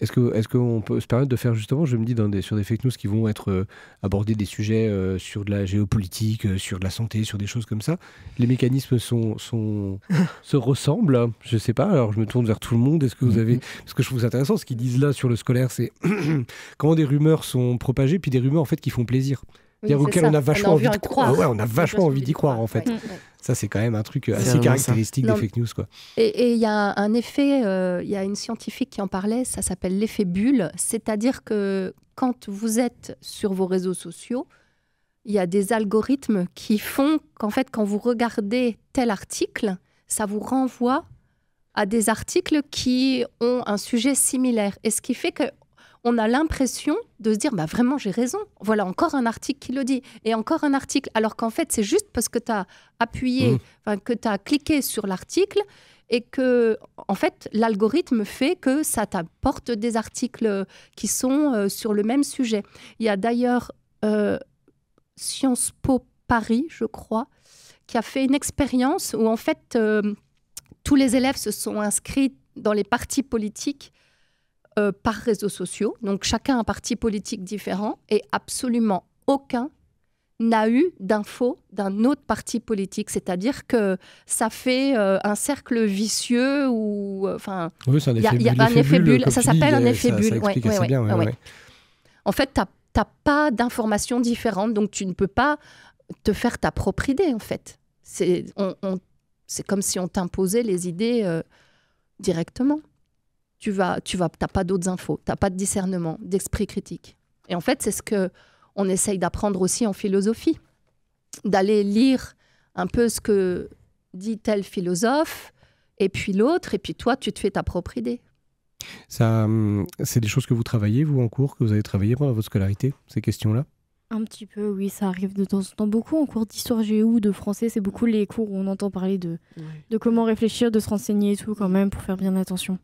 est-ce qu'on peut se permettre de faire justement, je me dis, sur des fake news qui vont être aborder des sujets sur de la géopolitique, sur de la santé, sur des choses comme ça, les mécanismes se ressemblent, je sais pas, alors je me tourne vers tout le monde, est-ce que vous avez, parce que je trouve ça intéressant, ce qu'ils disent là sur le scolaire, c'est comment des rumeurs sont propagées, puis des rumeurs en fait qui font plaisir. Oui, auquel on a vachement envie de croire. Ouais, on a vachement envie d'y croire en fait. Ouais. Ça, c'est quand même un truc assez caractéristique des fake news, quoi. Et il y a un effet, il y a une scientifique qui en parlait, ça s'appelle l'effet bulle. C'est-à-dire que quand vous êtes sur vos réseaux sociaux, il y a des algorithmes qui font qu'en fait, quand vous regardez tel article, ça vous renvoie à des articles qui ont un sujet similaire. Et ce qui fait que on a l'impression de se dire, bah vraiment, j'ai raison. Voilà, encore un article qui le dit. Et encore un article. Alors qu'en fait, c'est juste parce que tu as appuyé, que tu as cliqué sur l'article et que, en fait, l'algorithme fait que ça t'apporte des articles qui sont sur le même sujet. Il y a d'ailleurs Sciences Po Paris, je crois, qui a fait une expérience où, en fait, tous les élèves se sont inscrits dans les partis politiques par réseaux sociaux. Donc, chacun a un parti politique différent et absolument aucun n'a eu d'infos d'un autre parti politique. C'est-à-dire que ça fait un cercle vicieux où... oui, c'est un il y a un effet bulle. Ça s'appelle un effet bulle. Ça explique assez bien. Ouais. En fait, tu n'as pas d'informations différentes, donc tu ne peux pas te faire ta propre idée, en fait. C'est comme si on t'imposait les idées directement. Tu n'as pas d'autres infos, tu n'as pas de discernement, d'esprit critique. Et en fait, c'est ce qu'on essaye d'apprendre aussi en philosophie, d'aller lire un peu ce que dit tel philosophe, et puis l'autre, et puis toi, tu te fais ta propre idée. Ça, c'est des choses que vous travaillez, vous, en cours, que vous avez travaillé pendant votre scolarité, ces questions-là? Un petit peu, oui, ça arrive de temps en temps. Beaucoup en cours d'histoire géo, de français, c'est beaucoup les cours où on entend parler de comment réfléchir, de se renseigner et tout, quand même, pour faire bien attention.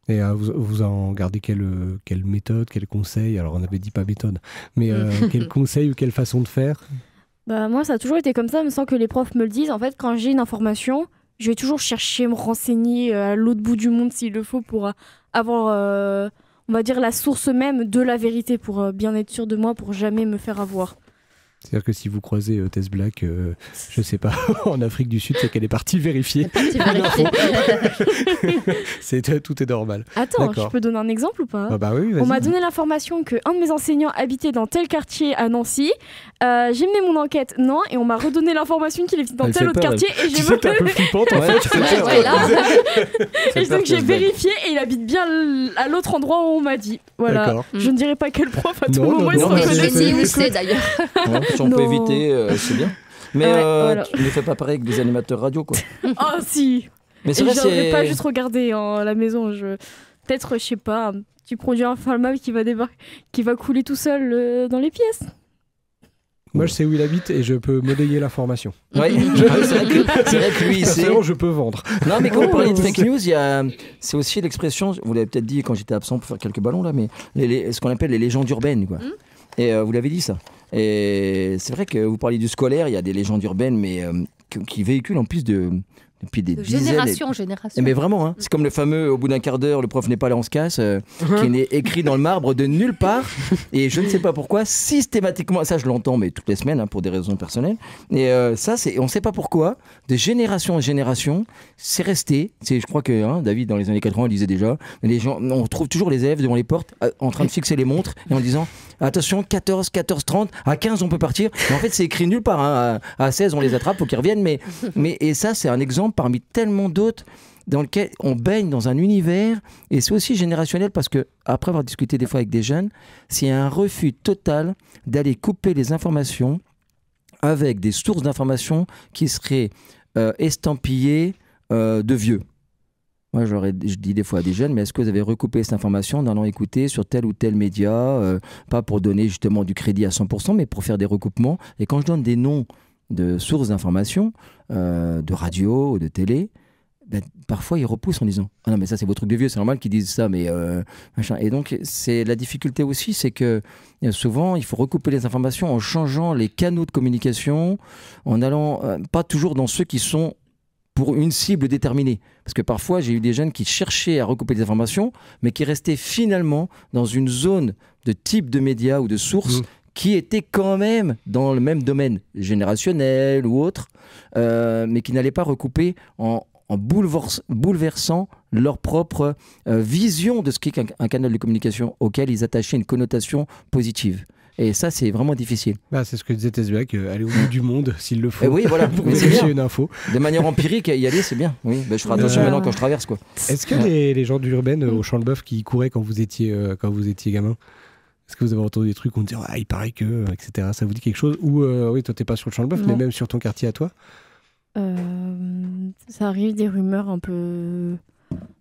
Et vous en gardez quelle méthode, quel conseil? Alors, on avait dit pas méthode, mais quel conseil ou quelle façon de faire? Bah, moi, ça a toujours été comme ça, mais sans que les profs me le disent. En fait, quand j'ai une information, je vais toujours chercher, me renseigner à l'autre bout du monde s'il le faut pour avoir, on va dire, la source même de la vérité, pour bien être sûr de moi, pour jamais me faire avoir. C'est-à-dire que si vous croisez Tess Black, je sais pas, en Afrique du Sud, c'est qu'elle est partie vérifier. Tout est normal. Attends, je peux donner un exemple ou pas? Bah oui, vas-y. On m'a donné l'information qu'un de mes enseignants habitait dans tel quartier à Nancy. J'ai mené mon enquête, non, et on m'a redonné l'information qu'il habitait dans tel autre quartier. Et j'ai t'es un peu flippante en fait. Et donc j'ai vérifié et il habite bien à l'autre endroit où on m'a dit. Voilà. Je ne dirais pas quel prof à tout moment. Mais où c'est d'ailleurs. Si on peut éviter, c'est bien. Mais voilà. Tu ne fais pas pareil avec des animateurs radio, quoi. Oh si. Mais c'est vrai, je ne vais pas juste regarder à la maison. Peut-être, je sais pas, un petit produit inflammable qui va couler tout seul dans les pièces. Moi, je sais où il habite et je peux monnayer l'information. Oui, c'est vrai que lui, il sait. Je peux vendre. Non, mais quand vous parlez de fake news, c'est aussi l'expression, vous l'avez peut-être dit quand j'étais absent pour faire quelques ballons, là, mais ce qu'on appelle les légendes urbaines, quoi. Et vous l'avez dit, ça. Et c'est vrai que vous parliez du scolaire, il y a des légendes urbaines, mais qui véhiculent en plus depuis des dizaines. Génération en génération. Mais vraiment, hein, c'est comme le fameux, au bout d'un quart d'heure, le prof n'est pas là, on se casse, qui est écrit dans le marbre de nulle part. Et je ne sais pas pourquoi, systématiquement, ça je l'entends, mais toutes les semaines, hein, pour des raisons personnelles. Et ça, on ne sait pas pourquoi, de génération en génération, c'est resté. Je crois que David, dans les années 80, il disait déjà, les gens, on trouve toujours les élèves devant les portes, en train de fixer les montres, et en disant, attention, 14, 30, à 15, on peut partir. Mais en fait, c'est écrit nulle part. Hein. À 16, on les attrape, faut qu'ils reviennent. Et ça, c'est un exemple parmi tellement d'autres dans lequel on baigne dans un univers, et c'est aussi générationnel parce que, après avoir discuté des fois avec des jeunes, c'est un refus total d'aller couper les informations avec des sources d'informations qui seraient estampillées de vieux. Moi, je dis des fois à des jeunes, mais est-ce que vous avez recoupé cette information en allant écouter sur tel ou tel média, pas pour donner justement du crédit à 100%, mais pour faire des recoupements. Et quand je donne des noms de sources d'informations, de radio ou de télé, ben, parfois ils repoussent en disant « Ah non, mais ça c'est vos trucs de vieux, c'est normal qu'ils disent ça, mais machin. » Et donc, c'est la difficulté aussi, c'est que souvent, il faut recouper les informations en changeant les canaux de communication, en allant pas toujours dans ceux qui sont pour une cible déterminée. Parce que parfois, j'ai eu des jeunes qui cherchaient à recouper des informations, mais qui restaient finalement dans une zone de type de médias ou de sources qui étaient quand même dans le même domaine générationnel ou autre, mais qui n'allaient pas recouper en bouleversant leur propre vision de ce qu'est un canal de communication auquel ils attachaient une connotation positive. Et ça, c'est vraiment difficile. Bah, c'est ce que disait Tesbek, aller au bout du monde s'il le faut. Oui, voilà. Pour Mais c'est vérifier bien. une info. De manière empirique, y aller, c'est bien. Oui, ben, je ferai attention maintenant quand je traverse, quoi. Est-ce que les gens de l'urbaine au Champ de Bœuf qui couraient quand vous étiez gamin, est-ce que vous avez entendu des trucs où on dit ah, il paraît que, etc. Ça vous dit quelque chose? Ou oui, toi t'es pas sur le Champ de Bœuf, mais même sur ton quartier à toi? Ça arrive des rumeurs un peu.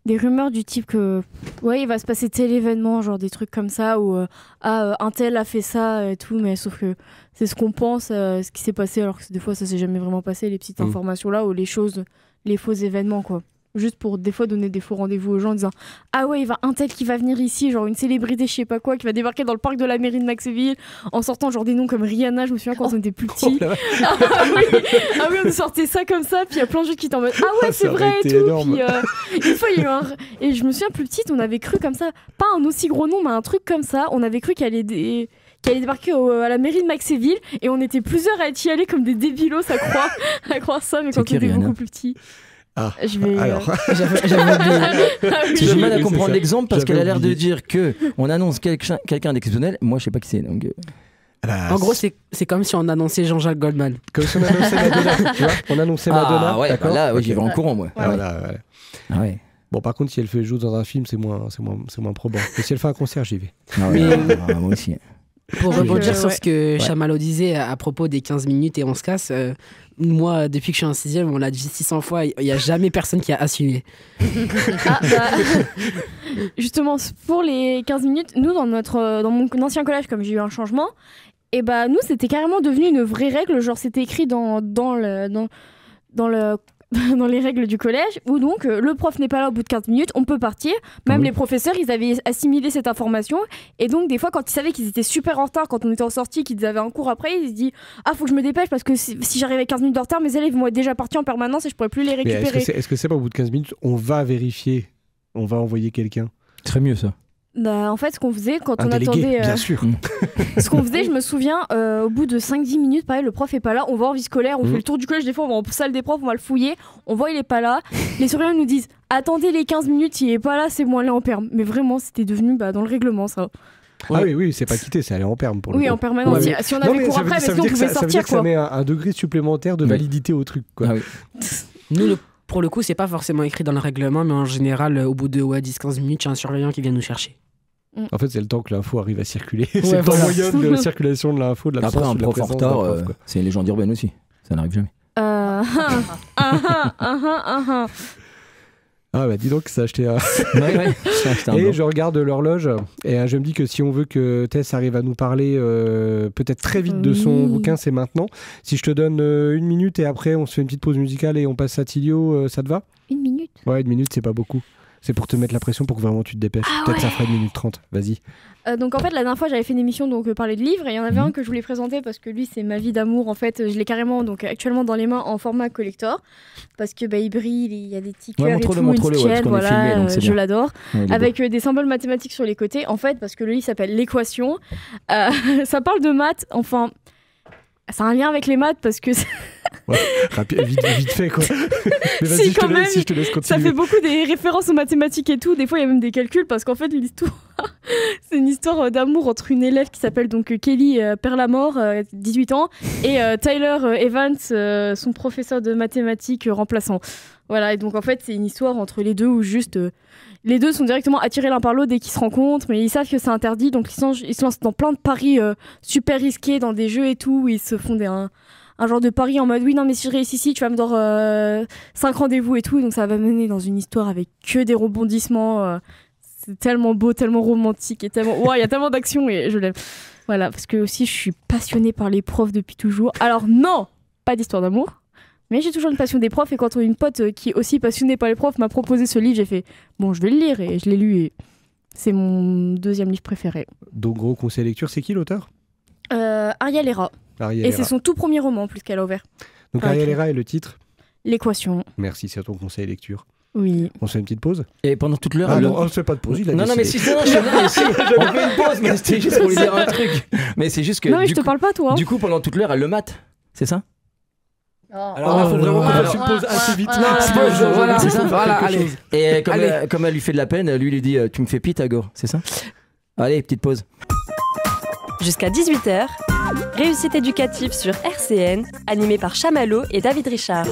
Des rumeurs du type que ouais, il va se passer tel événement, genre des trucs comme ça, où un tel a fait ça et tout, mais sauf que c'est ce qu'on pense, ce qui s'est passé, alors que des fois ça s'est jamais vraiment passé, les petites informations là, ou les choses, les faux événements quoi. Juste pour des fois donner des faux rendez-vous aux gens en disant ah ouais, il va un tel qui va venir ici, genre une célébrité je sais pas quoi, qui va débarquer dans le parc de la mairie de Maxéville en sortant genre des noms comme Rihanna, je me souviens quand on était plus petits. Ah oui, on sortait ça comme ça, puis il y a plein de gens qui étaient en mode ah ouais c'est vrai et tout. Énorme. Puis une fois il y a eu et je me souviens plus petite, on avait cru comme ça, pas un aussi gros nom mais un truc comme ça, on avait cru qu'elle allait débarquer à la mairie de Maxéville et on était plusieurs à y aller comme des débilos à croire ça, mais quand on était beaucoup plus petits. Ah, je vais, alors. J'ai du mal à comprendre ça. l'exemple parce J'avais qu'elle a l'air de oublié. dire qu'on annonce quelqu'un d'exceptionnel. Moi, je sais pas qui c'est. Donc, Bah, En gros, c'est comme si on annonçait Jean-Jacques Goldman. comme si on annonçait Madonna, tu vois, on annonçait Madonna. ah ouais, d'accord. bah là, ouais, j'y Ok. vais en courant, moi. Voilà. Ah ouais. Bon, par contre, si elle fait jouer dans un film, c'est moins probant. Mais si elle fait un concert, j'y vais. Ah ouais, Mais- moi aussi. Pour rebondir sur ouais. ce que Chamallow disait à propos des 15 minutes et on se casse, moi, depuis que je suis en 6ème, on l'a dit 600 fois, il n'y a jamais personne qui a assumé. Ah, justement, pour les 15 minutes, nous, dans mon ancien collège, comme j'ai eu un changement, et bah, nous, c'était carrément devenu une vraie règle. Genre, c'était écrit dans les règles du collège, où donc le prof n'est pas là au bout de 15 minutes, on peut partir. Même les professeurs, ils avaient assimilé cette information. Et donc, des fois, quand ils savaient qu'ils étaient super en retard, quand on était en sortie, qu'ils avaient un cours après, ils se disent ah, faut que je me dépêche parce que si j'arrive à 15 minutes de retard, mes élèves vont être déjà partis en permanence et je pourrais plus les Mais récupérer. est-ce que c'est pas au bout de 15 minutes, on va vérifier, on va envoyer quelqu'un? Très mieux ça. Bah, en fait, ce qu'on faisait quand Un on délégué, attendait. bien sûr. Ce qu'on faisait, je me souviens, au bout de 5-10 minutes, pareil, le prof est pas là, on va en vie scolaire, on fait le tour du collège, des fois on va en salle des profs, on va le fouiller, on voit il est pas là. Les surveillants nous disent attendez les 15 minutes, il est pas là, c'est bon, allez en perme. Mais vraiment, c'était devenu dans le règlement ça. Ah oui, c'est pas quitté, c'est aller en perme pour le Oui, coup. en permanence. Ouais, Si on Non, avait mais cours ça veut- après, ça mais veut sinon on dire que pouvait ça veut dire sortir que ça quoi. met un degré supplémentaire de Oui. validité au truc, quoi. Ah oui. Nous, pour le coup, c'est pas forcément écrit dans le règlement, mais en général, au bout de 10-15 minutes, il y a un surveillant qui vient nous chercher. En fait, c'est le temps que l'info arrive à circuler. c'est Ouais, le temps voilà. moyen de la circulation de l'info, de Après, l'absence un ou de la prof en présence retard, d'un prof, quoi. c'est une légende urbaine aussi. Ça n'arrive jamais. Ah bah dis donc, ça a acheté un... Ouais. C'était un Et blanc. je regarde l'horloge et je me dis que si on veut que Tess arrive à nous parler peut-être très vite de son Oui. bouquin, c'est maintenant. Si je te donne 1 minute et après on se fait une petite pause musicale et on passe à Tilio, ça te va? 1 minute. Ouais, 1 minute, c'est pas beaucoup. C'est pour te mettre la pression pour que vraiment tu te dépêches. Ah Peut-être ça ouais. fera 1 minute 30. Vas-y. Donc en fait la dernière fois j'avais fait une émission donc parler de livres et il y en avait un que je voulais présenter parce que lui c'est ma vie d'amour en fait, je l'ai carrément donc actuellement dans les mains en format collector parce que il brille, il y a des petits cœurs et tout, montre-le, une ouais, parce chaîne, qu'on est filmé, donc c'est je bien. l'adore. Ouais, il est beau. Avec des symboles mathématiques sur les côtés en fait parce que le livre s'appelle l'équation. Ça parle de maths, enfin ça a un lien avec les maths parce que Vite fait quoi. Mais vas-y, Si, je te quand laisse, même, si je te laisse ça continuer. fait beaucoup des références aux mathématiques et tout. Des fois, il y a même des calculs parce qu'en fait, l'histoire, c'est une histoire d'amour entre une élève qui s'appelle donc Kelly Perlamore, 18 ans, et Tyler Evans, son professeur de mathématiques remplaçant. Voilà, et donc en fait, c'est une histoire entre les deux où juste les deux sont directement attirés l'un par l'autre dès qu'ils se rencontrent, mais ils savent que c'est interdit, donc ils se lancent dans plein de paris super risqués, dans des jeux et tout, où ils se font un genre de pari en mode oui non mais si je réussis ici tu vas me donner 5 rendez-vous et tout, donc ça va mener dans une histoire avec que des rebondissements, c'est tellement beau, tellement romantique et tellement il y a tellement d'action et je l'aime, voilà, parce que aussi je suis passionnée par les profs depuis toujours. Alors non, pas d'histoire d'amour. Mais j'ai toujours une passion des profs et quand une pote qui est aussi passionnée par les profs m'a proposé ce livre, j'ai fait bon, je vais le lire et je l'ai lu et c'est mon deuxième livre préféré. Donc, gros conseil lecture, c'est qui l'auteur? Ariel Hera. Ariel Et Hera. c'est son tout premier roman en plus qu'elle a ouvert. Donc, Ah, Ariel ok. Hera est le titre. L'équation. Merci, c'est ton conseil lecture. Oui. On se fait une petite pause? Et pendant toute l'heure. Ah elle- non, on se fait pas de pause, il a non, mais décidé. si, non, je sais bien, mais si, on fait une pause, mais c'était juste pour lui dire un truc. Mais c'est juste que. Non, mais du je te coup- parle pas, toi. hein. Du coup, pendant toute l'heure, elle le mate. C'est ça? Alors là, faut vraiment qu'on fasse une pause assez vite. Non, voilà, c'est ça. voilà, allez. Et comme, Allez. comme elle lui fait de la peine, lui il dit tu me fais Pythagore, c'est ça? Allez, petite pause. Jusqu'à 18h, réussite éducative sur RCN, animé par Chamallow et David Richard.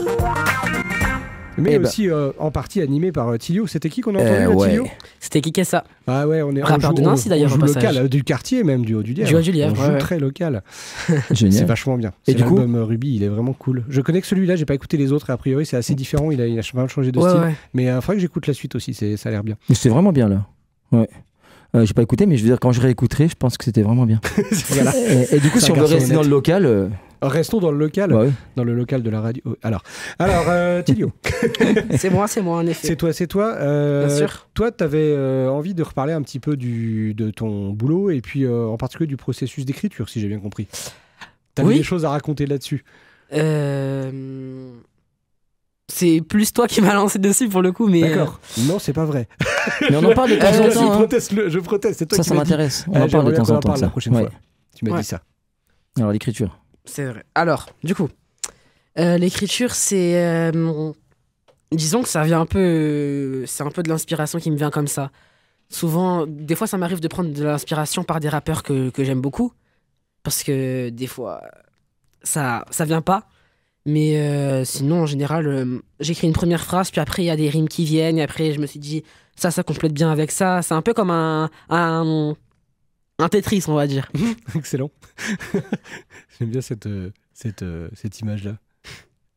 Mais Eh ben. aussi en partie animé par Tilio. C'était qui qu'on a entendu, ouais. Tilio? C'était Kikessa. Ah ouais, on est Rappeur de Nancy, on d'ailleurs, joue au passage. local, du quartier même, du Haut-du-Lièvre. Du Haut-du-Lièvre, On joue ouais, ouais. très local. C'est Génial. vachement bien. Et C'est du coup l'album Ruby, il est vraiment cool. Je connais que celui-là, j'ai pas écouté les autres et a priori c'est assez différent, il a pas mal changé de Ouais, style. ouais. Mais il faudrait que j'écoute la suite aussi, ça a l'air bien. Mais c'était vraiment bien là. Ouais. J'ai pas écouté, mais je veux dire, quand je réécouterai, je pense que c'était vraiment bien. Voilà. Et du coup, C'est si un on veut garçon rester dans honnête. le local. Restons dans le local, Bah ouais. dans le local de la radio. Alors Tilio, C'est moi, en effet. c'est toi. Bien sûr. Toi, tu avais envie de reparler un petit peu de ton boulot et puis en particulier du processus d'écriture, si j'ai bien compris. T'avais Oui. des choses à raconter là-dessus. C'est plus toi qui m'as lancé dessus pour le coup, mais. D'accord. Non, c'est pas vrai. Mais on en parle de temps en je temps. hein. je proteste. C'est toi Ça, qui ça m'as dit. m'intéresse. On Ah, en parle de j'aimerais bien temps qu'on en en temps. parle la ça. prochaine Ouais. fois. Tu m'as Ouais. dit ça. Alors, l'écriture. C'est vrai. Alors, du coup, l'écriture, c'est. Disons que ça vient un peu. C'est un peu de l'inspiration qui me vient comme ça. Souvent, des fois, ça m'arrive de prendre de l'inspiration par des rappeurs que j'aime beaucoup. Parce que des fois, ça vient pas. Mais sinon, en général, j'écris une première phrase, puis après, il y a des rimes qui viennent. Et après, je me suis dit, ça complète bien avec ça. C'est un peu comme un Tetris, on va dire. Excellent. J'aime bien cette image-là.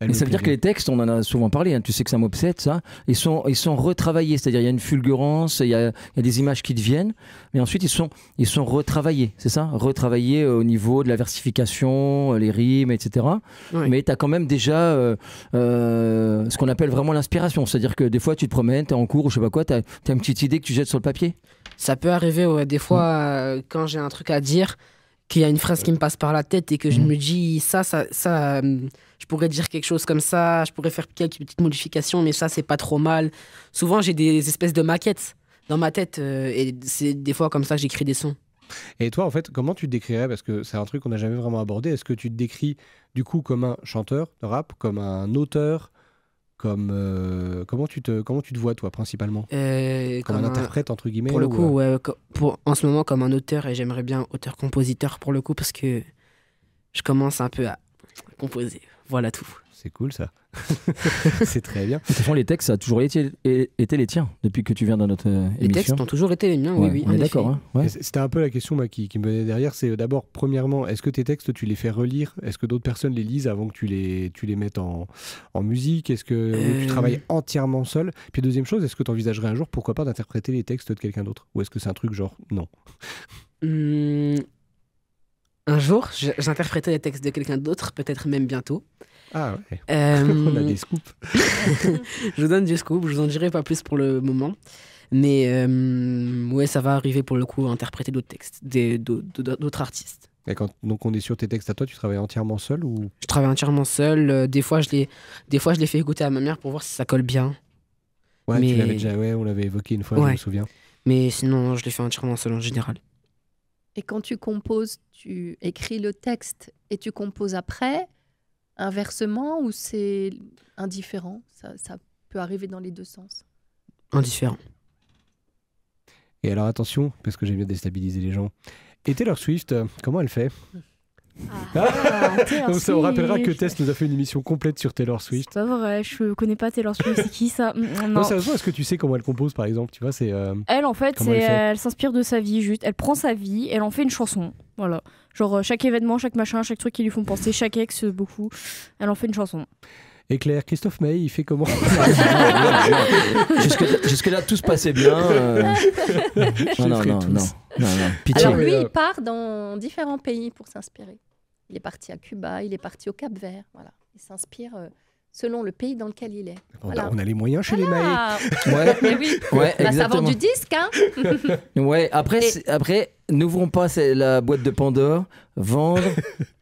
Elle Mais me ça veut plaît dire que les textes, on en a souvent parlé, hein, tu sais que ça m'obsède, ça. Ils sont retravaillés, c'est-à-dire il y a une fulgurance, il y a des images qui deviennent, mais ensuite ils sont retravaillés, c'est ça? Retravaillés au niveau de la versification, les rimes, etc. Ouais. Mais tu as quand même déjà ce qu'on appelle vraiment l'inspiration, c'est-à-dire que des fois tu te promènes, tu es en cours ou je sais pas quoi, tu as une petite idée que tu jettes sur le papier. Ça peut arriver, ouais, des fois, quand j'ai un truc à dire, qu'il y a une phrase qui me passe par la tête et que je me dis, je pourrais dire quelque chose comme ça, je pourrais faire quelques petites modifications, mais ça, c'est pas trop mal. Souvent, j'ai des espèces de maquettes dans ma tête et c'est des fois comme ça que j'écris des sons. Et toi, en fait, comment tu te décrirais? Parce que c'est un truc qu'on n'a jamais vraiment abordé. Est-ce que tu te décris du coup comme un chanteur de rap, comme un auteur, comme comment tu te vois toi principalement? Comme un interprète entre guillemets? Pour le ou, coup, ouais, en ce moment comme un auteur, et j'aimerais bien auteur-compositeur pour le coup parce que je commence un peu à composer. Voilà tout. C'est cool ça. C'est très bien. De toute façon, les textes, ça a toujours été les tiens depuis que tu viens dans notre Les émission. textes ont toujours été les miens, Ouais, oui, on en est effet. d'accord. Hein, ouais. Et c'était un peu la question qui me venait derrière. C'est d'abord, premièrement, est-ce que tes textes, tu les fais relire? Est-ce que d'autres personnes les lisent avant que tu les mettes en musique? Est-ce que tu travailles entièrement seul? Puis deuxième chose, est-ce que tu envisagerais un jour, pourquoi pas, d'interpréter les textes de quelqu'un d'autre? Ou est-ce que c'est un truc genre, non? Un jour, j'interpréterai les textes de quelqu'un d'autre, peut-être même bientôt. Ah ouais. On a des scoops. Je vous donne du scoop, je vous en dirai pas plus pour le moment. Mais ouais, ça va arriver pour le coup à interpréter d'autres textes, d'autres artistes. Et donc on est sur tes textes à toi, tu travailles entièrement seul ou? Je travaille entièrement seul. Des fois, je les fais écouter à ma mère pour voir si ça colle bien. Ouais, Mais- tu l'avais déjà, ouais, on l'avait évoqué une fois, je Ouais. me souviens. Mais sinon, je les fais entièrement seul en général. Et quand tu composes, tu écris le texte et tu composes après, inversement, ou c'est indifférent? Ça peut arriver dans les deux sens. Indifférent. Et alors attention, parce que j'aime bien déstabiliser les gens. Et Taylor Swift, comment elle fait? Comme ça, on rappellera que Tess nous a fait une émission complète sur Taylor Swift. C'est pas vrai, je connais pas Taylor Swift, c'est qui ça? Non, Non. sérieusement, est-ce que tu sais comment elle compose, par exemple? Tu vois, c'est Elle, en fait, Comment elle fait elle s'inspire de sa vie, juste. Elle prend sa vie, elle en fait une chanson. Voilà. Genre, chaque événement, chaque machin, chaque truc qui lui font penser, chaque ex, beaucoup. Elle en fait une chanson. Et Claire, Christophe Maé, il fait comment? Jusque-là, tout se passait bien. Non. Pitié. Alors lui, mais, il part dans différents pays pour s'inspirer. Il est parti à Cuba, il est parti au Cap-Vert, voilà. Il s'inspire selon le pays dans lequel il est. On a les moyens chez les Maé. Ah, Ouais, mais oui. ouais, Bah, ça vend exactement. du disque, hein. Ouais, après, n'ouvrons pas la boîte de Pandore. Vendre,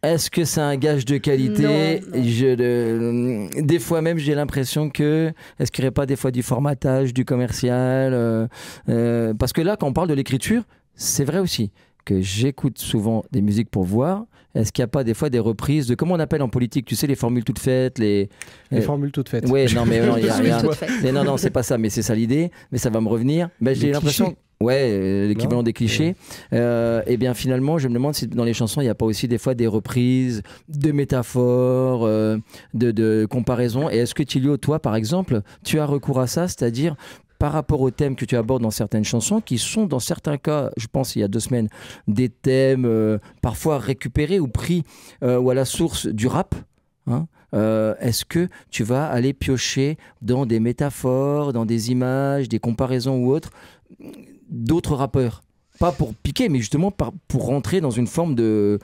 est-ce que c'est un gage de qualité? Non. Des fois même, j'ai l'impression que est-ce qu'il n'y aurait pas des fois du formatage, du commercial parce que là, quand on parle de l'écriture, c'est vrai aussi que j'écoute souvent des musiques pour voir. Est-ce qu'il n'y a pas des fois des reprises de, comment on appelle en politique, tu sais, les formules toutes faites, les formules toutes faites. Ouais, non, mais non, il y a Formules rien. toutes faites. Mais non, c'est pas ça, mais c'est ça l'idée. Mais ça va me revenir. Mais j'ai Les l'impression. clichés. Ouais, l'équivalent Non. des clichés. Et bien finalement, je me demande si dans les chansons, il n'y a pas aussi des fois des reprises, de métaphores, de comparaisons. Et est-ce que Tilio, toi, par exemple, tu as recours à ça, c'est-à-dire par rapport aux thèmes que tu abordes dans certaines chansons, qui sont dans certains cas, je pense il y a 2 semaines, des thèmes parfois récupérés ou pris ou à la source du rap, hein. Est-ce que tu vas aller piocher dans des métaphores, dans des images, des comparaisons ou autres, d'autres rappeurs? Pas pour piquer, mais justement pour rentrer dans une forme de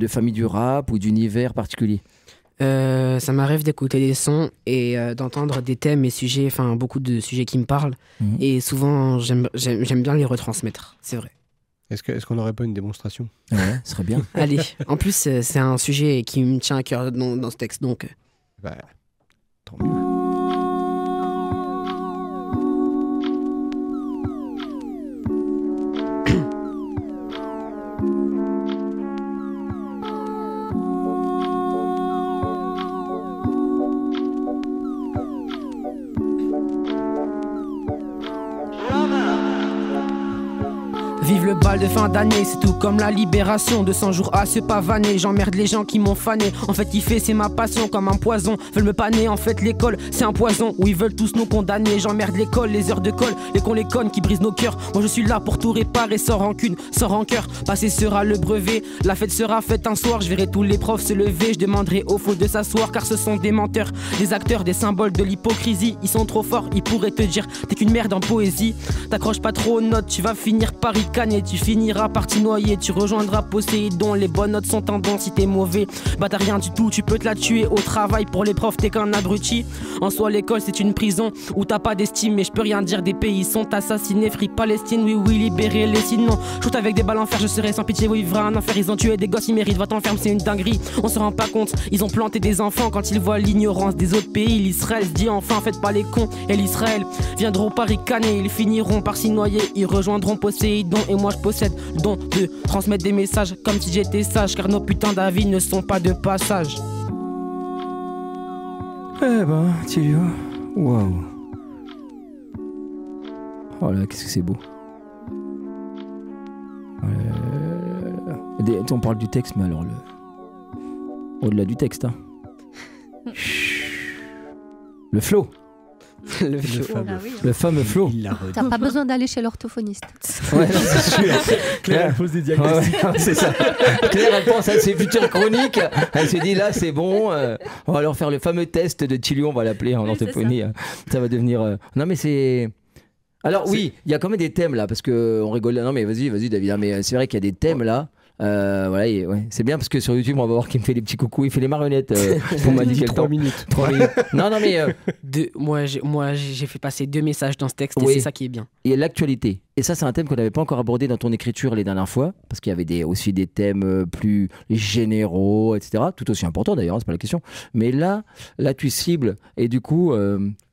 famille du rap ou d'univers particulier. Ça m'arrive d'écouter des sons et d'entendre des thèmes et sujets, enfin beaucoup de sujets qui me parlent. Mhm. Et souvent, j'aime bien les retransmettre, c'est vrai. Est-ce qu'on n'aurait pas une démonstration? Ouais, ce serait bien. Allez, en plus, c'est un sujet qui me tient à cœur dans ce texte, donc... Bah, tant mieux. Vive le bal de fin d'année, c'est tout comme la libération. 200 jours à se pavaner, j'emmerde les gens qui m'ont fané. En fait kiffer c'est ma passion, comme un poison. Veulent me paner, en fait l'école c'est un poison. Où ils veulent tous nous condamner, j'emmerde l'école, les heures de colle. Les cons, les connes qui brisent nos cœurs. Moi je suis là pour tout réparer, sans rancune, sans rancœur. Passé sera le brevet, la fête sera faite un soir. Je verrai tous les profs se lever, je demanderai aux faux de s'asseoir. Car ce sont des menteurs, des acteurs, des symboles de l'hypocrisie. Ils sont trop forts, ils pourraient te dire t'es qu'une merde en poésie. T'accroches pas trop aux notes, tu vas finir par ricaner. Tu finiras par t'y noyer, tu rejoindras Poséidon. Les bonnes notes sont un don si t'es mauvais. Bah t'as rien du tout, tu peux te la tuer au travail. Pour les profs t'es qu'un abruti. En soi l'école c'est une prison où t'as pas d'estime. Mais je peux rien dire, des pays sont assassinés. Free Palestine, oui oui libérer les sinon. Shoot avec des balles en fer, je serai sans pitié. Oui vivra un enfer, ils ont tué des gosses, ils méritent. Va t'enfermer, c'est une dinguerie. On se rend pas compte, ils ont planté des enfants. Quand ils voient l'ignorance des autres pays, l'Israël se dit enfin faites pas les cons. Et l'Israël viendront par ricaner. Ils finiront par s'y noyer, ils rejoindront Poséidon. Et moi je possède le don de transmettre des messages comme si j'étais sage. Car nos putains d'avis ne sont pas de passage. Eh ben, Tilio, waouh. Oh là, qu'est-ce que c'est beau. On parle du texte, mais alors au-delà du texte, hein. Le flow. Le fameux. Ah oui. Le fameux flow. Il l'a redit. T'as pas besoin d'aller chez l'orthophoniste. Ouais, non, c'est sûr. Claire, elle pose des diagnostics. Ouais, c'est ça. Claire, elle pense à ses futures chroniques. Elle se dit là, c'est bon. On va leur faire le fameux test de Tilio, on va l'appeler en Oui, c'est orthophonie. Ça va devenir. Non, mais c'est. Alors, oui, il y a quand même des thèmes là, parce qu'on rigole. Non, mais vas-y, David. Mais c'est vrai qu'il y a des thèmes là. Voilà, ouais. C'est bien parce que sur YouTube, on va voir qu'il me fait les petits coucous, il fait les marionnettes. Pour m'indiquer le 3 temps. minutes. 3 minutes. Non, mais Moi j'ai fait passer 2 messages dans ce texte et Oui. c'est ça qui est bien. il y a l'actualité. Et ça, c'est un thème qu'on n'avait pas encore abordé dans ton écriture les dernières fois, parce qu'il y avait aussi des thèmes plus généraux, etc. Tout aussi important d'ailleurs, c'est pas la question. Mais là tu cibles, et du coup,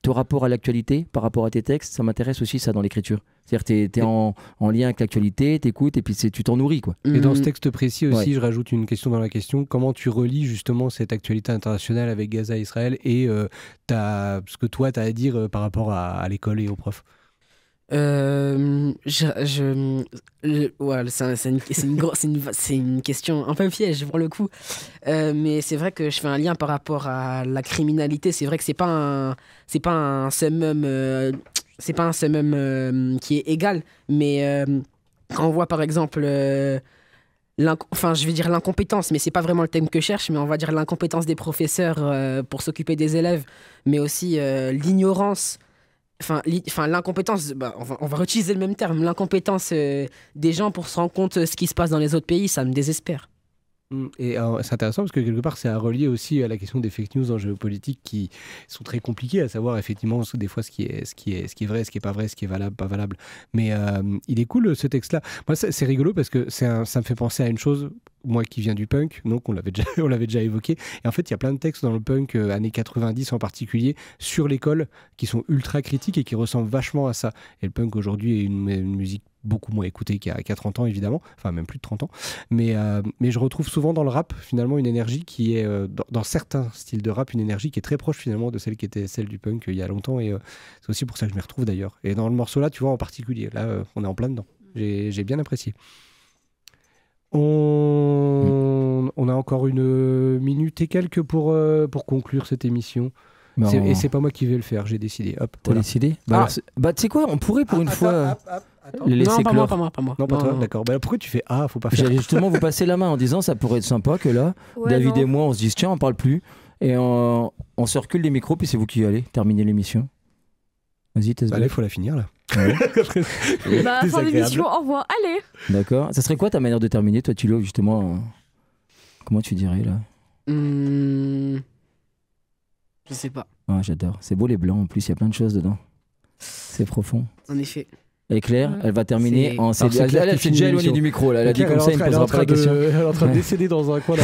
ton rapport à l'actualité par rapport à tes textes, ça m'intéresse aussi ça dans l'écriture. C'est-à-dire t'es en lien avec l'actualité, t'écoutes, et puis tu t'en nourris, quoi. Et dans ce Mhm. texte précis aussi, Ouais. je rajoute une question dans la question. Comment tu relis justement cette actualité internationale avec Gaza et Israël et ce que toi, tu as à dire par rapport à l'école et aux profs? Ouais, c'est une question un peu piège pour le coup. Mais c'est vrai que je fais un lien par rapport à la criminalité. C'est vrai que c'est pas un summum qui est égal. Mais quand on voit par exemple je vais dire l'incompétence, mais c'est pas vraiment le thème que je cherche, mais on va dire l'incompétence des professeurs pour s'occuper des élèves, mais aussi l'ignorance. L'incompétence, on va réutiliser le même terme, l'incompétence des gens pour se rendre compte ce qui se passe dans les autres pays, ça me désespère. Et c'est intéressant parce que quelque part c'est à relier aussi à la question des fake news en géopolitique qui sont très compliquées à savoir effectivement des fois ce qui est vrai, ce qui est pas vrai, ce qui est valable, pas valable. Mais il est cool ce texte-là. Moi c'est rigolo parce que ça me fait penser à une chose. Moi qui viens du punk, donc on l'avait déjà évoqué. Et en fait il y a plein de textes dans le punk années 90 en particulier sur l'école qui sont ultra critiques et qui ressemblent vachement à ça. Et le punk aujourd'hui est une musique beaucoup moins écoutée qu'il y a 30 ans évidemment, enfin même plus de 30 ans, mais je retrouve souvent dans le rap finalement une énergie qui est, dans certains styles de rap, une énergie qui est très proche finalement de celle qui était celle du punk il y a longtemps, et c'est aussi pour ça que je m'y retrouve d'ailleurs. Et dans le morceau là, tu vois, en particulier, là on est en plein dedans, j'ai bien apprécié. On a encore une minute et quelques pour conclure cette émission. Et c'est pas moi qui vais le faire, j'ai décidé. Hop, t'as décidé tu sais quoi, on pourrait pour une fois... Les laisser pas clore. moi. Non, pas toi, d'accord. Pourquoi tu fais faut pas faire. J'allais justement vous passer la main en disant ça pourrait être sympa que là, David et moi, on se dise tiens, on parle plus. Et on se recule les micros, puis c'est vous qui allez terminer l'émission. Vas-y, là, il faut la finir, là. Ouais. Fin d'émission, au revoir, allez. D'accord. Ça serait quoi ta manière de terminer, toi, Thilo, justement comment tu dirais, là Je sais pas. J'adore. C'est beau les blancs, en plus, il y a plein de choses dedans. C'est profond. En effet. Et Claire, elle va terminer en... C'est Elle s'est déjà éloignée du micro, là. Elle a dit comme ça, il ne posera pas la question. Elle est en train de décéder dans un coin.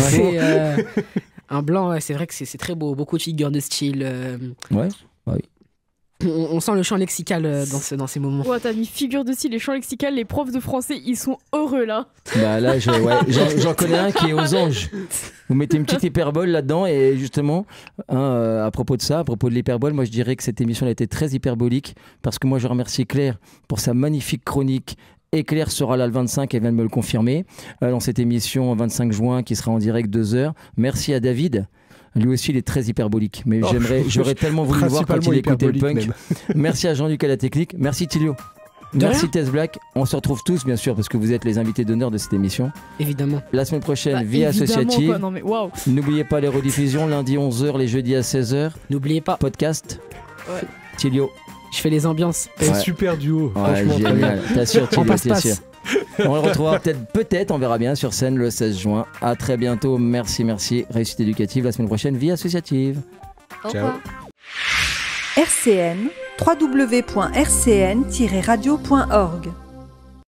Un blanc, c'est vrai que c'est très beau. Beaucoup de figures de style. Ouais, oui. On sent le champ lexical dans ces moments. Ouais, t'as mis figure de style, les champs lexicales, les profs de français, ils sont heureux là. Bah là, j'en connais un qui est aux anges. Vous mettez une petite hyperbole là-dedans, et justement, à propos de ça, à propos de l'hyperbole, moi je dirais que cette émission a été très hyperbolique, parce que moi je remercie Claire pour sa magnifique chronique. Et Claire sera là le 25, elle vient de me le confirmer, dans cette émission 25 juin qui sera en direct 2h. Merci à David. Lui aussi, il est très hyperbolique. Mais j'aurais tellement voulu le voir quand il écoutait le punk. Merci à Jean-Luc à la technique. Merci Thilio. Merci Tess Black. On se retrouve tous, bien sûr, parce que vous êtes les invités d'honneur de cette émission. Évidemment. La semaine prochaine, Vie Associative. Quoi. Non, mais wow. N'oubliez pas les rediffusions, lundi 11h, les jeudis à 16h. N'oubliez pas. Podcast. Ouais. Thilio. Je fais les ambiances. Un super duo. Franchement, génial. T'assures, Thilio, t'es sûr. On le retrouvera peut-être, on verra bien sur scène le 16 juin. À très bientôt. Merci. Réussite éducative. La semaine prochaine, Vie Associative. Ciao. RCN, www.rcn-radio.org